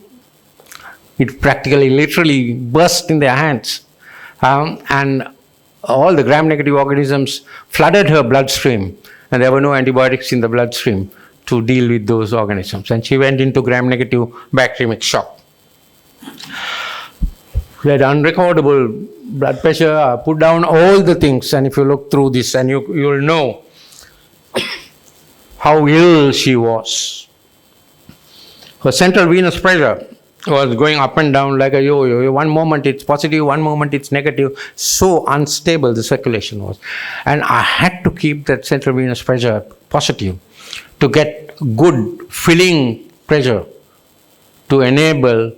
It practically, literally burst in their hands. And all the gram-negative organisms flooded her bloodstream, and there were no antibiotics in the bloodstream to deal with those organisms. And she went into gram-negative bacteremic shock. She had unrecordable blood pressure, put down all the things, and if you look through this, and you'll know how ill she was. Her central venous pressure was going up and down like a yo-yo. One moment it's positive, one moment it's negative. So unstable the circulation was. And I had to keep that central venous pressure positive to get good filling pressure to enable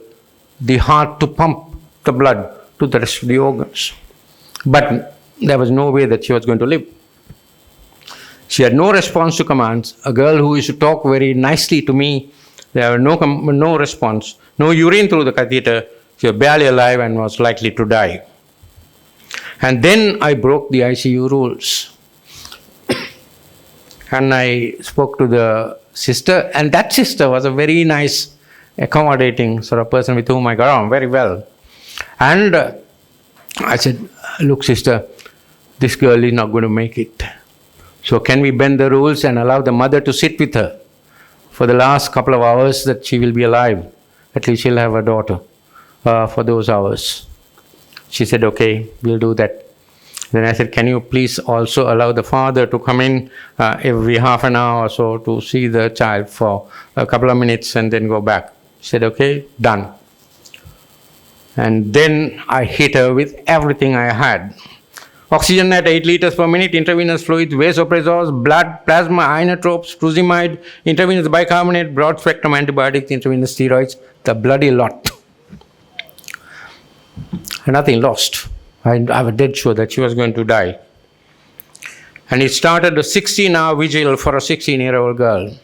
the heart to pump the blood to the rest of the organs. But there was no way that she was going to live. She had no response to commands. A girl who used to talk very nicely to me, there was no response, no urine through the catheter. She was barely alive and was likely to die. And then I broke the ICU rules. And I spoke to the sister, and that sister was a very nice, accommodating sort of person with whom I got on very well. And I said, look, sister, this girl is not going to make it. So can we bend the rules and allow the mother to sit with her for the last couple of hours that she will be alive? At least she'll have a daughter for those hours. She said, okay, we'll do that. Then I said, can you please also allow the father to come in every half an hour or so to see the child for a couple of minutes and then go back? She said, okay, done. And then I hit her with everything I had. Oxygen at 8 liters per minute, intravenous fluids, vasopressors, blood, plasma, inotropes, furosemide, intravenous bicarbonate, broad spectrum antibiotics, intravenous steroids, the bloody lot. And nothing lost. I was dead sure that she was going to die. And it started a 16-hour vigil for a 16-year-old girl.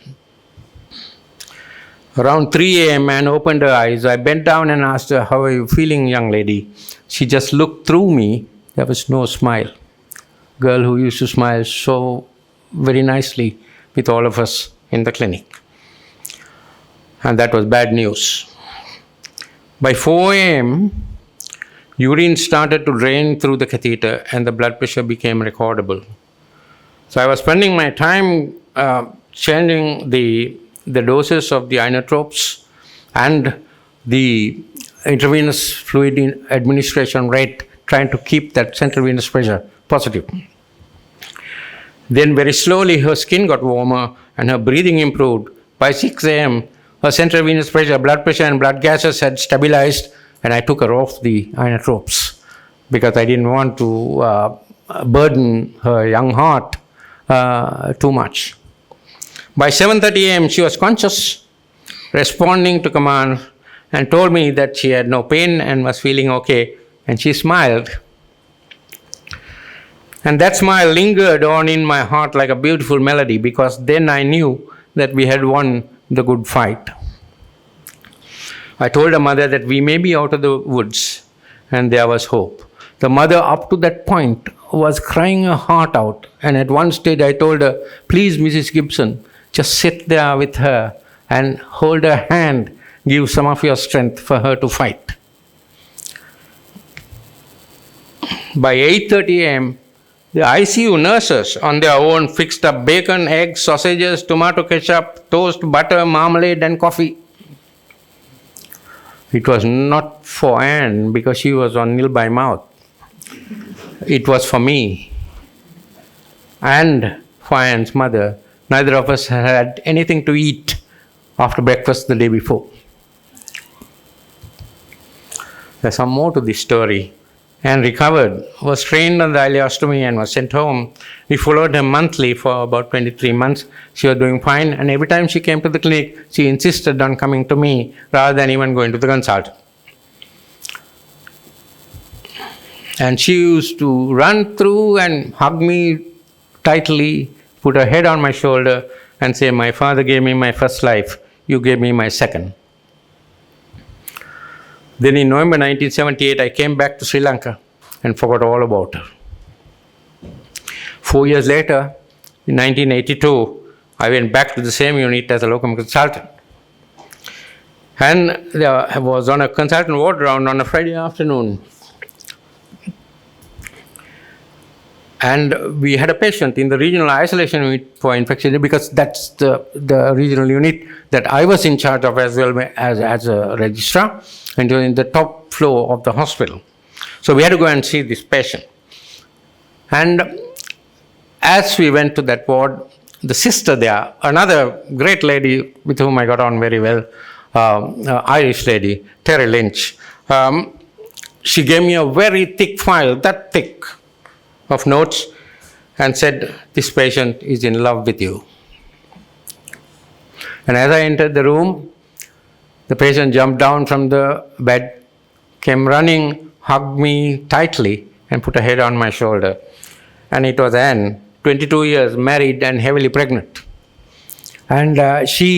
Around 3 a.m., man opened her eyes. I bent down and asked her, how are you feeling, young lady? She just looked through me. There was no smile. Girl who used to smile so very nicely with all of us in the clinic. And that was bad news. By 4 a.m., urine started to drain through the catheter and the blood pressure became recordable. So I was spending my time changing the doses of the inotropes and the intravenous fluid administration rate, trying to keep that central venous pressure positive. Then very slowly her skin got warmer and her breathing improved. By 6 a.m., her central venous pressure, blood pressure and blood gases had stabilized, and I took her off the inotropes because I didn't want to burden her young heart too much. By 7:30 a.m., she was conscious, responding to command, and told me that she had no pain and was feeling okay, and she smiled. And that smile lingered on in my heart like a beautiful melody, because then I knew that we had won the good fight. I told her mother that we may be out of the woods, and there was hope. The mother, up to that point, was crying her heart out, and at one stage I told her, please, Mrs. Gibson, just sit there with her and hold her hand, give some of your strength for her to fight. By 8:30 a.m., the ICU nurses on their own fixed up bacon, eggs, sausages, tomato ketchup, toast, butter, marmalade, and coffee. It was not for Anne because she was on nil by mouth. It was for me and for Anne's mother. Neither of us had anything to eat after breakfast the day before. There's some more to this story. Anne recovered, was trained on the ileostomy and was sent home. We followed her monthly for about 23 months. She was doing fine, and every time she came to the clinic, she insisted on coming to me rather than even going to the consultant. And she used to run through and hug me tightly, put her head on my shoulder and say, "My father gave me my first life, you gave me my second." Then in November 1978, I came back to Sri Lanka and forgot all about her. 4 years later, in 1982, I went back to the same unit as a locum consultant. And I was on a consultant ward round on a Friday afternoon. And we had a patient in the regional isolation unit for infection because that's the regional unit that I was in charge of as well as a registrar, and it was in the top floor of the hospital. So we had to go and see this patient. And as we went to that ward, the sister there, another great lady with whom I got on very well, Irish lady, Terry Lynch, she gave me a very thick file, that thick, of notes, and said, "This patient is in love with you." And as I entered the room, the patient jumped down from the bed, came running, hugged me tightly, and put her head on my shoulder. And it was Anne, 22 years, married and heavily pregnant. And she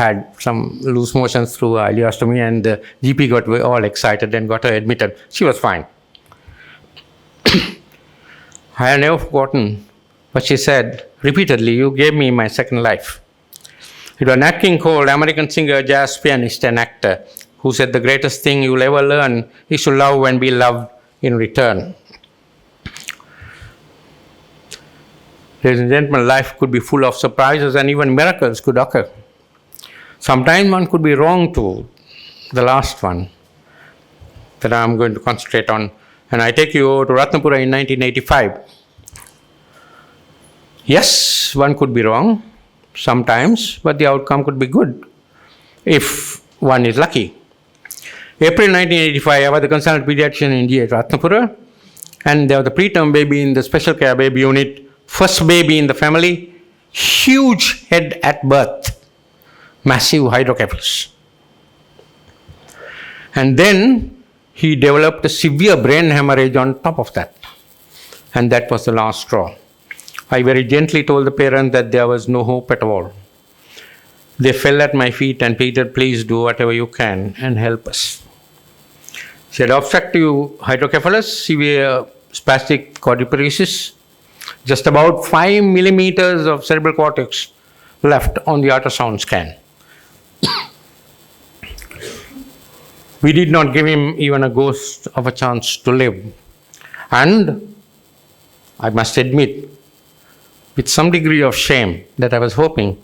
had some loose motions through ileostomy, and the GP got all excited and got her admitted. She was fine. I have never forgotten what she said repeatedly, "You gave me my second life." It was Nat King Cole, American singer, jazz pianist, and actor, who said the greatest thing you'll ever learn is to love and be loved in return. Ladies and gentlemen, life could be full of surprises and even miracles could occur. Sometimes one could be wrong too. The last one that I'm going to concentrate on. And I take you over to Ratnapura in 1985. Yes, one could be wrong sometimes, but the outcome could be good if one is lucky. April 1985, I was the consultant pediatrician in GH Ratnapura, and there was the preterm baby in the special care baby unit, first baby in the family, huge head at birth, massive hydrocephalus. And then he developed a severe brain hemorrhage on top of that. And that was the last straw. I very gently told the parents that there was no hope at all. They fell at my feet and pleaded, "Please do whatever you can and help us." She had obstructive hydrocephalus, severe spastic quadriparesis, just about 5 millimeters of cerebral cortex left on the ultrasound scan. We did not give him even a ghost of a chance to live. And I must admit, with some degree of shame, that I was hoping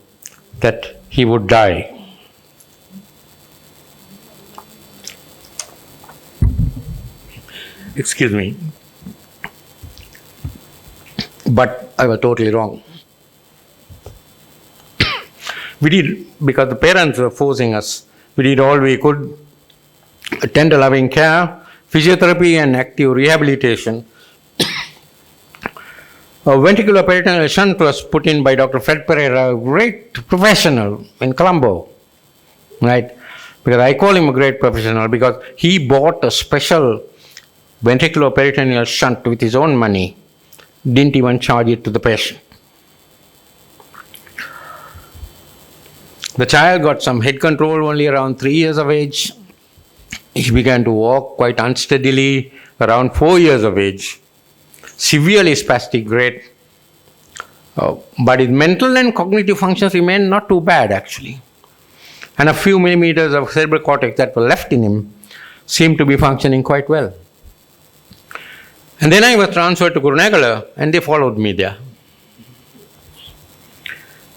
that he would die. Excuse me. But I was totally wrong. We did, because the parents were forcing us, we did all we could. Tender loving care, physiotherapy and active rehabilitation. A ventricular peritoneal shunt was put in by Dr. Fred Pereira, a great professional in Colombo, right? Because I call him a great professional because he bought a special ventricular peritoneal shunt with his own money, didn't even charge it to the patient. The child got some head control only around 3 years of age. He began to walk quite unsteadily around 4 years of age, severely spastic grade. But his mental and cognitive functions remained not too bad actually. and a few millimeters of cerebral cortex that were left in him seemed to be functioning quite well. And then I was transferred to Inaugural, and they followed me there.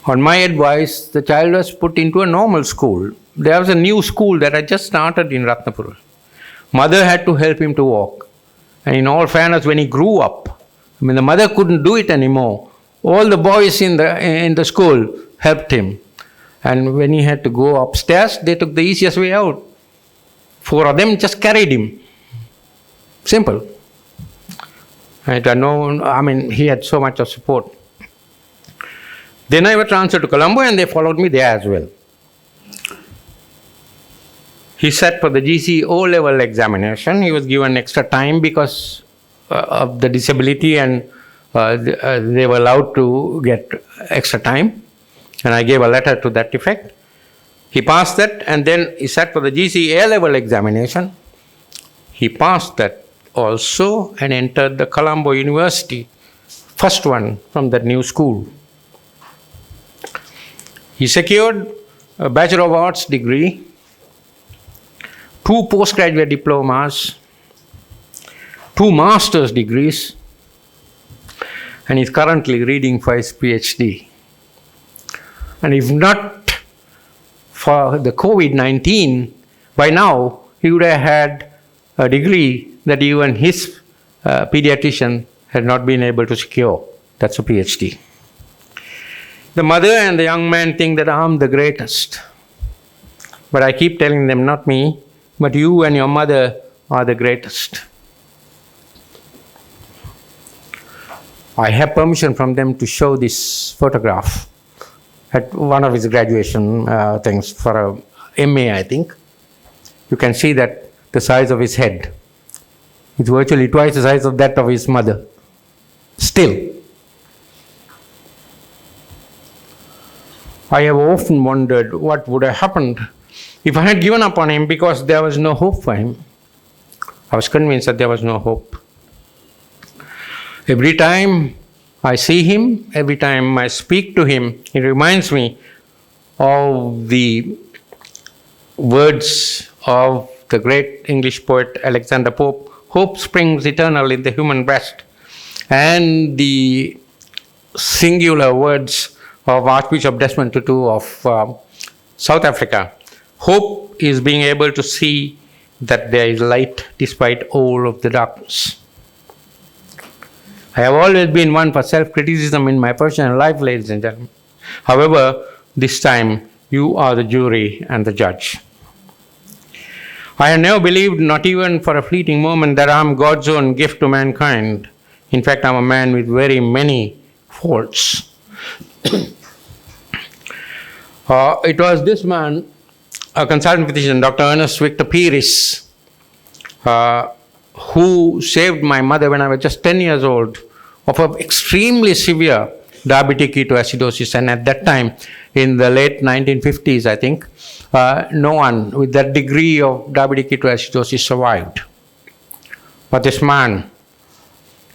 On my advice, the child was put into a normal school. There was a new school that had just started in Ratnapur. Mother had to help him to walk. And in all fairness, when he grew up, the mother couldn't do it anymore. All the boys in the school helped him. And when he had to go upstairs, they took the easiest way out. 4 of them just carried him. Simple. He had so much of support. Then I was transferred to Colombo, and they followed me there as well. He sat for the GC O-level examination. He was given extra time because of the disability, and they were allowed to get extra time. And I gave a letter to that effect. He passed that, and then he sat for the GC A-level examination. He passed that also and entered the Colombo University, first one from that new school. He secured a Bachelor of Arts degree, 2 postgraduate diplomas, 2 master's degrees, and is currently reading for his PhD. And if not for the COVID-19, by now he would have had a degree that even his pediatrician had not been able to secure. That's a PhD. The mother and the young man think that I'm the greatest. But I keep telling them, not me, but you and your mother are the greatest. I have permission from them to show this photograph at one of his graduation things for a MA, I think. You can see that the size of his head. It's virtually twice the size of that of his mother. Still. I have often wondered what would have happened if I had given up on him because there was no hope for him. I was convinced that there was no hope. Every time I see him, every time I speak to him, he reminds me of the words of the great English poet Alexander Pope, "Hope springs eternal in the human breast," and the singular words of Archbishop Desmond Tutu of South Africa. Hope is being able to see that there is light despite all of the darkness. I have always been one for self-criticism in my personal life, ladies and gentlemen. However, this time you are the jury and the judge. I have never believed, not even for a fleeting moment, that I am God's own gift to mankind. In fact, I am a man with very many faults. It was this man, a consultant physician, Dr. Ernest Victor Pires, who saved my mother when I was just 10 years old of an extremely severe diabetic ketoacidosis. And at that time, in the late 1950s, I think, no one with that degree of diabetic ketoacidosis survived. But this man,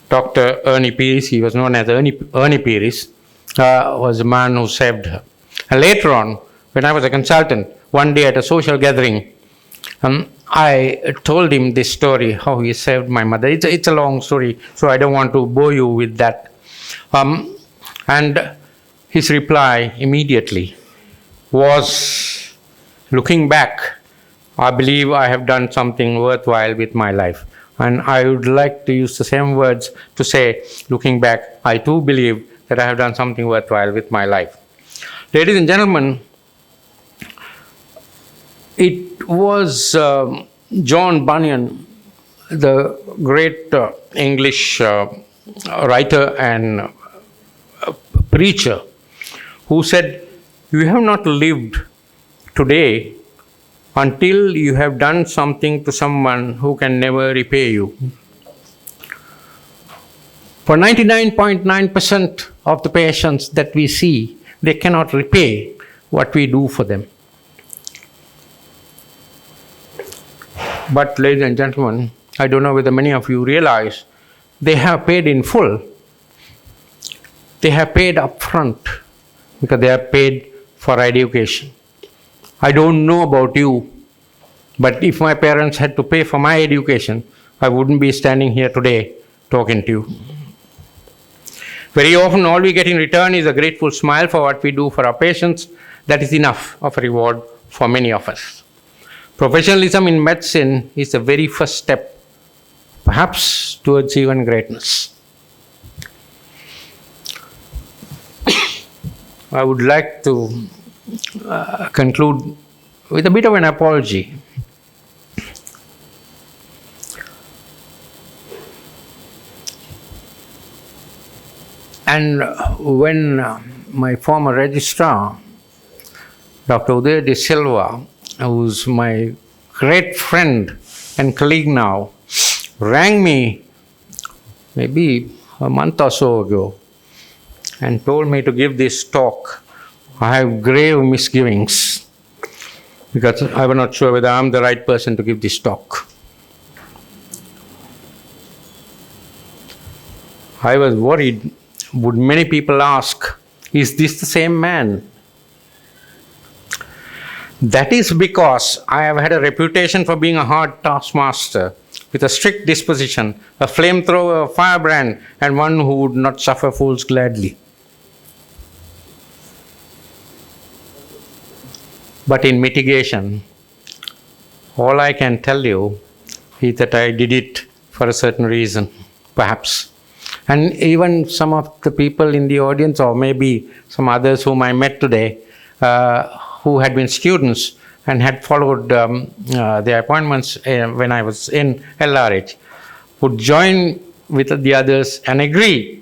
Dr. Ernie Pires, he was known as Ernie Pires, was the man who saved her. And later on, when I was a consultant, one day at a social gathering, I told him this story, how he saved my mother. It's a long story, so I don't want to bore you with that. And his reply immediately was, looking back, I believe I have done something worthwhile with my life. And I would like to use the same words to say, looking back, I too believe that I have done something worthwhile with my life. Ladies and gentlemen, it was John Bunyan, the great English writer and preacher, who said, "You have not lived today until you have done something to someone who can never repay you." For 99.9% of the patients that we see, they cannot repay what we do for them. But ladies and gentlemen, I don't know whether many of you realize, they have paid in full. They have paid up front because they have paid for education. I don't know about you, but if my parents had to pay for my education, I wouldn't be standing here today talking to you. Very often, all we get in return is a grateful smile for what we do for our patients. That is enough of a reward for many of us. Professionalism in medicine is the very first step, perhaps towards even greatness. I would like to conclude with a bit of an apology. And when my former registrar, Dr. Uday De Silva, who's my great friend and colleague now, rang me maybe a month or so ago and told me to give this talk, I have grave misgivings because I was not sure whether I'm the right person to give this talk. I was worried, would many people ask, is this the same man? That is because I have had a reputation for being a hard taskmaster with a strict disposition, a flamethrower, a firebrand, and one who would not suffer fools gladly. But in mitigation, all I can tell you is that I did it for a certain reason, perhaps. And even some of the people in the audience, or maybe some others whom I met today, who had been students and had followed their appointments when I was in LRH, would join with the others and agree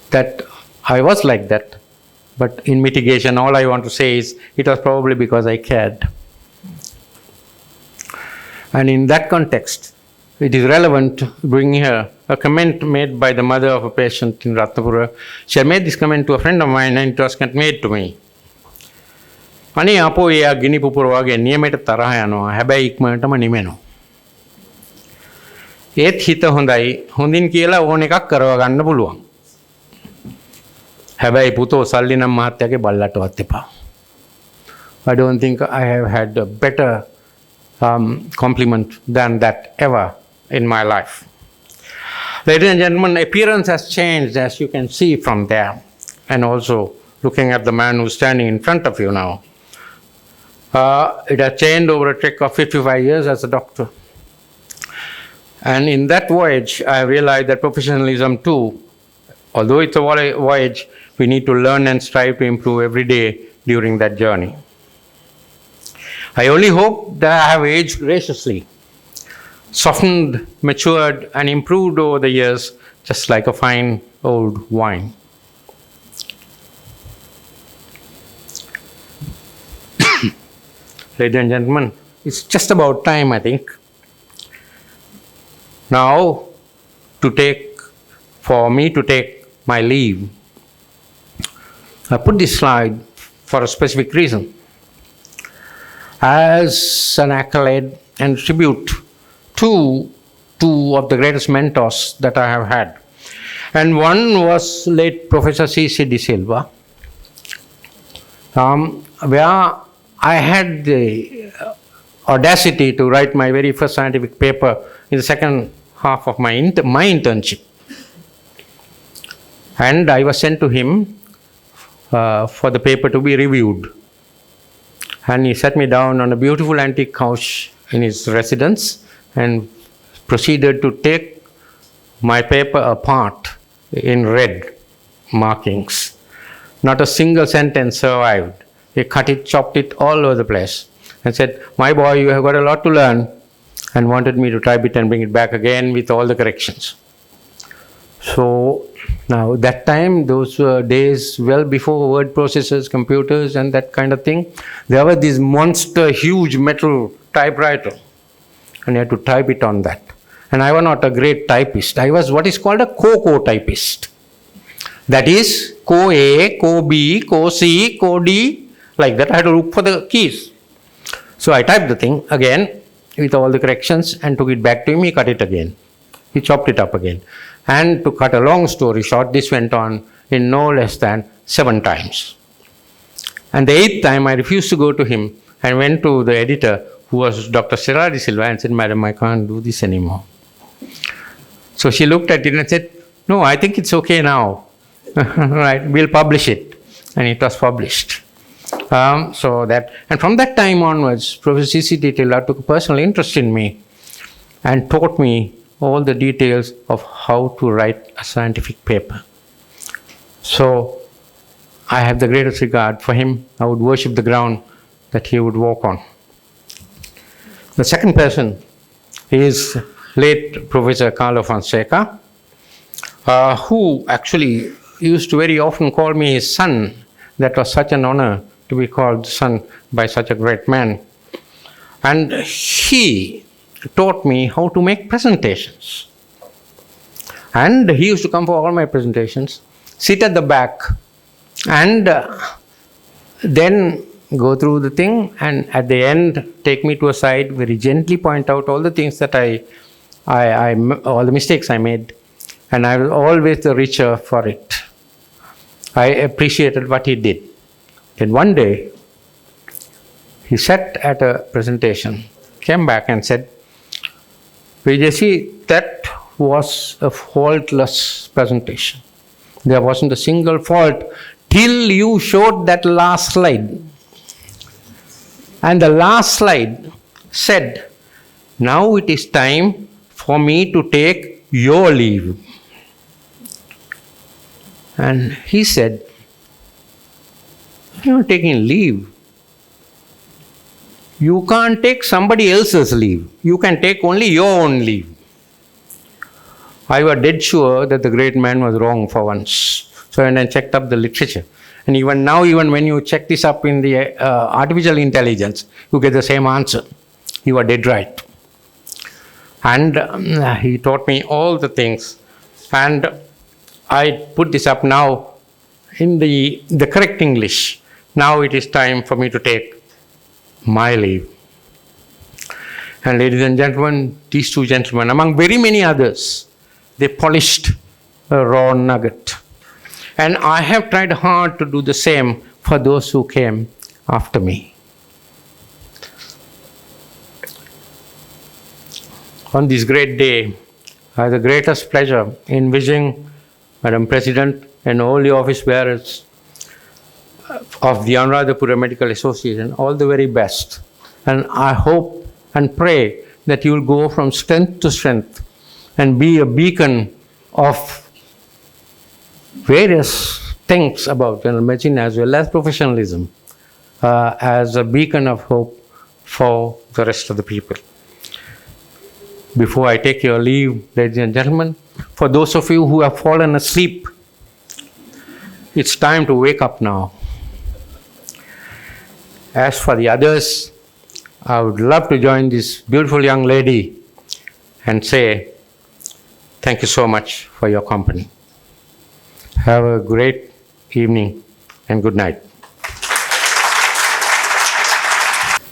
that I was like that. But in mitigation, all I want to say is it was probably because I cared. And in that context, it is relevant to bring here a comment made by the mother of a patient in Ratnapura. She had made this comment to a friend of mine and it was made to me. අනේ අපෝ එයා ගිනි පුපුර වගේ නියමයට තරහ යනවා. හැබැයි ඉක්මනටම නිවෙනවා. ඒත් හිත හොඳයි. හොඳින් කියලා ඕන එකක් කරව ගන්න පුළුවන්. හැබැයි පුතෝ සල්ලි නම් මහත්තයාගේ බල්ලටවත් එපා. I don't think I have had a better compliment than that ever in my life. Ladies and gentlemen, appearance has changed, as you can see from there, and also looking at the man who's standing in front of you now. It has changed over a trek of 55 years as a doctor. And in that voyage, I realized that professionalism too, although it's a voyage, we need to learn and strive to improve every day during that journey. I only hope that I have aged graciously, softened, matured, and improved over the years, just like a fine old wine. Ladies and gentlemen, it's just about time, I think, now for me to take my leave. I put this slide for a specific reason. As an accolade and tribute to two of the greatest mentors that I have had. And one was late Professor C.C. De Silva, where I had the audacity to write my very first scientific paper in the second half of my internship. And I was sent to him for the paper to be reviewed. And he sat me down on a beautiful antique couch in his residence and proceeded to take my paper apart in red markings. Not a single sentence survived. He cut it, chopped it all over the place and said, "My boy, you have got a lot to learn," and wanted me to type it and bring it back again with all the corrections. So now that time, those were days well before word processors, computers and that kind of thing. There was this monster, huge metal typewriter and you had to type it on that. And I was not a great typist. I was what is called a co typist. That is, co A, co B, co C, co D, like that. I had to look for the keys. So I typed the thing again with all the corrections and took it back to him. He cut it again. He chopped it up again. And to cut a long story short, this went on in no less than 7 times. And the 8th time, I refused to go to him and went to the editor, who was Dr. Sirari Silva, and said, Madam, I can't do this anymore. So she looked at it and said, no, I think it's okay now. Right, we'll publish it. And it was published. And from that time onwards, Professor C.C. Titila took a personal interest in me and taught me all the details of how to write a scientific paper. So I have the greatest regard for him. I would worship the ground that he would walk on. The second person is late Professor Carlo Fonseca, who actually used to very often call me his son. That was such an honor to be called son by such a great man. And he taught me how to make presentations. And he used to come for all my presentations, sit at the back, and then go through the thing, and at the end take me to a side, very gently point out all the things that all the mistakes I made, and I was always the richer for it. I appreciated what he did. Then one day, he sat at a presentation, came back and said, Vijay, that was a faultless presentation. There wasn't a single fault till you showed that last slide. And the last slide said, now it is time for me to take your leave. And he said, you're not taking leave. You can't take somebody else's leave. You can take only your own leave. I was dead sure that the great man was wrong for once. So when I checked up the literature, and even now, even when you check this up in the artificial intelligence, you get the same answer. He was dead right. And he taught me all the things. And I put this up now in the correct English. Now it is time for me to take my leave. And ladies and gentlemen, these two gentlemen, among very many others, they polished a raw nugget. And I have tried hard to do the same for those who came after me. On this great day, I have the greatest pleasure in wishing Madam President and all the office bearers of the Anuradhapura Medical Association all the very best. And I hope and pray that you will go from strength to strength and be a beacon of various things about general medicine as well as professionalism, as a beacon of hope for the rest of the people. Before I take your leave, ladies and gentlemen, for those of you who have fallen asleep, it's time to wake up now. As for the others, I would love to join this beautiful young lady and say, thank you so much for your company. Have a great evening and good night.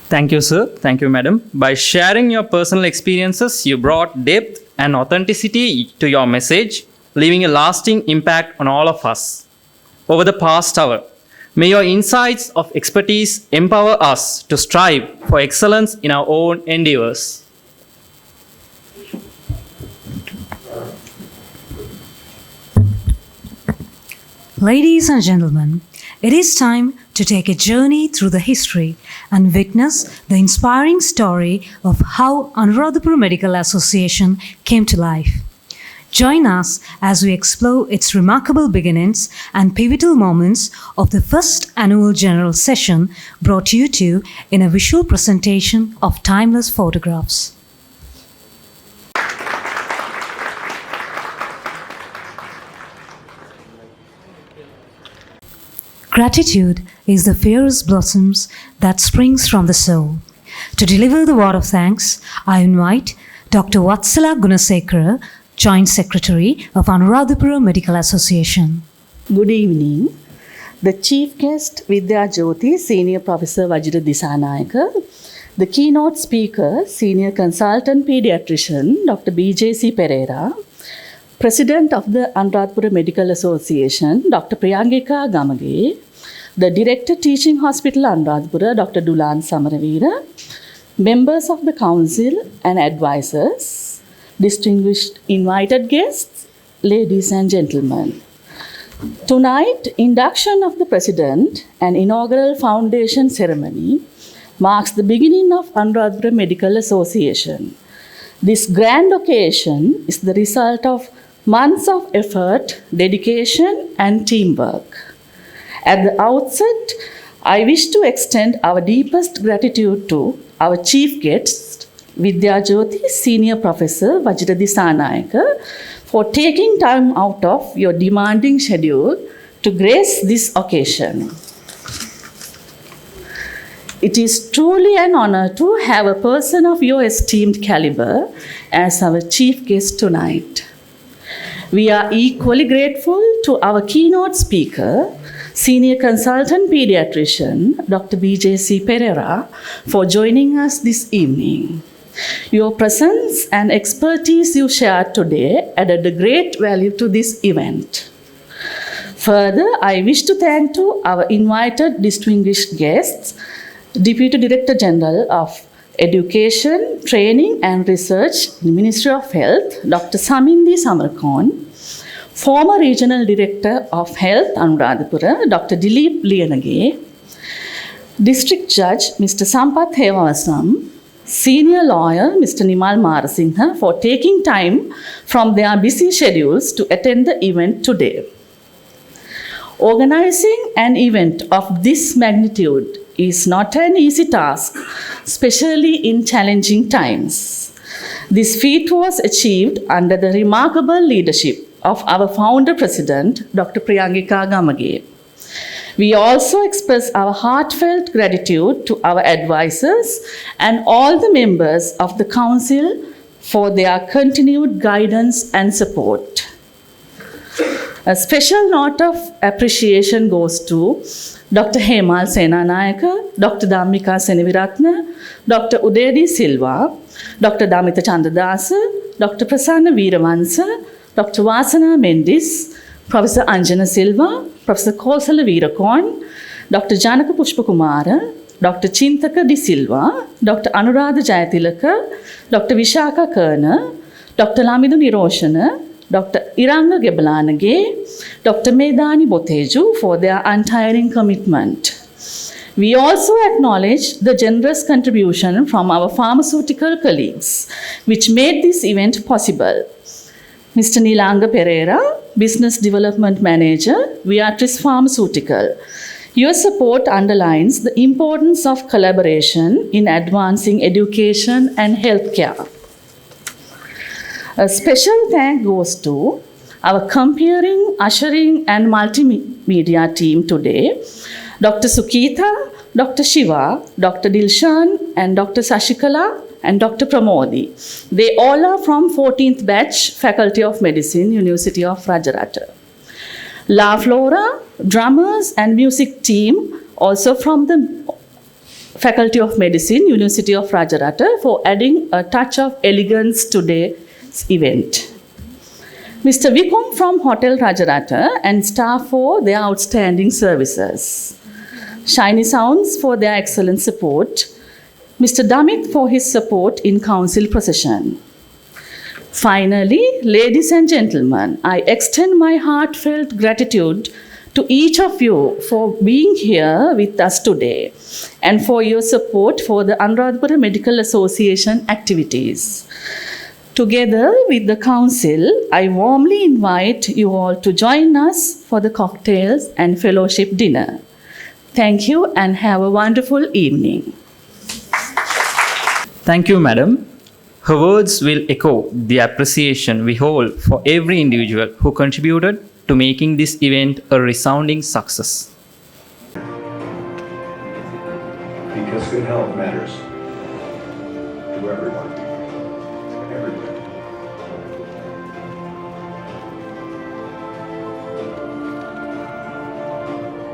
Thank you, sir. Thank you, madam. By sharing your personal experiences, you brought depth and authenticity to your message, leaving a lasting impact on all of us. Over the past hour, may your insights of expertise empower us to strive for excellence in our own endeavors. Ladies and gentlemen, it is time to take a journey through the history and witness the inspiring story of how Anuradhapura Medical Association came to life. Join us as we explore its remarkable beginnings and pivotal moments of the first annual general session, brought to you in a visual presentation of timeless photographs. Gratitude is the fierce blossoms that springs from the soul. To deliver the word of thanks, I invite Dr. Vatsala Gunasekara, Joint Secretary of Anuradhapura Medical Association. Good evening. The Chief Guest Vidya Jyoti, Senior Professor Vajra Disanayaka. The keynote speaker, Senior Consultant Pediatrician Dr. B.J.C. Pereira. President of the Anuradhapura Medical Association, Dr. Priyangika Gamage. the Director Teaching Hospital Anuradhapura, Dr. Dulan Samaravira, members of the Council and advisors, distinguished invited guests, ladies and gentlemen. Tonight, induction of the President and inaugural foundation ceremony marks the beginning of Anuradhapura Medical Association. This grand occasion is the result of months of effort, dedication, and teamwork. At the outset, I wish to extend our deepest gratitude to our chief guest, Vidya Jyoti, Senior Professor Vajra Disanayaka, for taking time out of your demanding schedule to grace this occasion. It is truly an honor to have a person of your esteemed caliber as our chief guest tonight. We are equally grateful to our keynote speaker, Senior Consultant Pediatrician, Dr. BJC Pereira, for joining us this evening. Your presence and expertise you shared today added a great value to this event. Further, I wish to thank to our invited distinguished guests, Deputy Director General of Education, Training and Research in the Ministry of Health, Dr. Samindi Samarkon, former Regional Director of Health, Anuradhapura, Dr. Dilip Liyanage, District Judge, Mr. Sampath Hewasam, Senior Lawyer, Mr. Nimal Marasinghe, for taking time from their busy schedules to attend the event today. Organizing an event of this magnitude is not an easy task, especially in challenging times. This feat was achieved under the remarkable leadership of our founder president, Dr. Priyangika Gamage. We also express our heartfelt gratitude to our advisors and all the members of the council for their continued guidance and support. A special note of appreciation goes to Dr. Hemal Senanayaka, Dr. Dhammika Seneviratna, Dr. Udedi Silva, Dr. Damita Chandradasa, Dr. Prasanna Veeravansa, Dr. Vasana Mendis, Professor Anjana Silva, Professor Kosala Veerakorn, Dr. Janaka Pushpakumara, Dr. Chintaka Di Silva, Dr. Anuradha Jayatilaka, Dr. Vishaka Kerner, Dr. Lamidu Niroshana, Dr. Iranga Gebalanage, Dr. Medani Boteju for their untiring commitment. We also acknowledge the generous contribution from our pharmaceutical colleagues, which made this event possible. Mr. Nilanga Pereira, Business Development Manager, Viatris Pharmaceutical. Your support underlines the importance of collaboration in advancing education and healthcare. A special thank goes to our comparing, ushering, and multimedia team today, Dr. Sukita, Dr. Shiva, Dr. Dilshan, and Dr. Sashikala, and Dr. Pramodi. They all are from 14th batch, Faculty of Medicine, University of Rajarata. La Flora, drummers and music team, also from the Faculty of Medicine, University of Rajarata, for adding a touch of elegance to today's event. Mr. Vikum from Hotel Rajarata and staff for their outstanding services. Shiny Sounds for their excellent support. Mr. Damit for his support in council procession. Finally, ladies and gentlemen, I extend my heartfelt gratitude to each of you for being here with us today and for your support for the Anuradhapura Medical Association activities. Together with the council, I warmly invite you all to join us for the cocktails and fellowship dinner. Thank you and have a wonderful evening. Thank you, Madam. Her words will echo the appreciation we hold for every individual who contributed to making this event a resounding success. Because good health matters to everyone. Everywhere.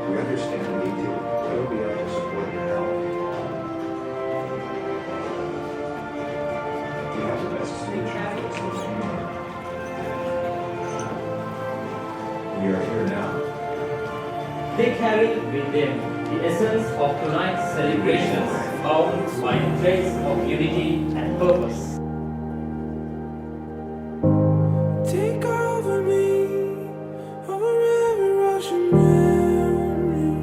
We understand the need to go beyond to support your health. We have the best solution for this community. We are here now. Big carry with them the essence of tonight's celebrations, bound by threads of unity and purpose. Take over me, over every Russian memory,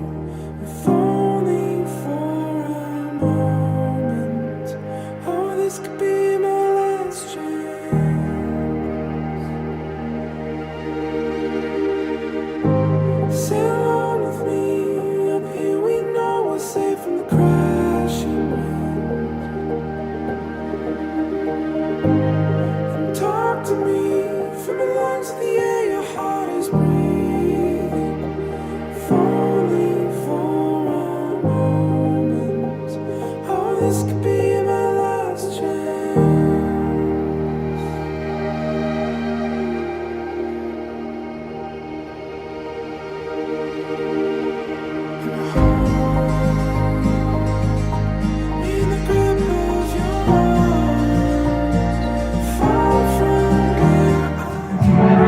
if only for a moment. Oh, this could be my last chance. Sail on with me, up here we know we're safe from the crashing wind. And talk to me from the lungs of the air your heart is breathing. If only for a moment. Oh, this could be my last chance. In the grip of your arms, far from where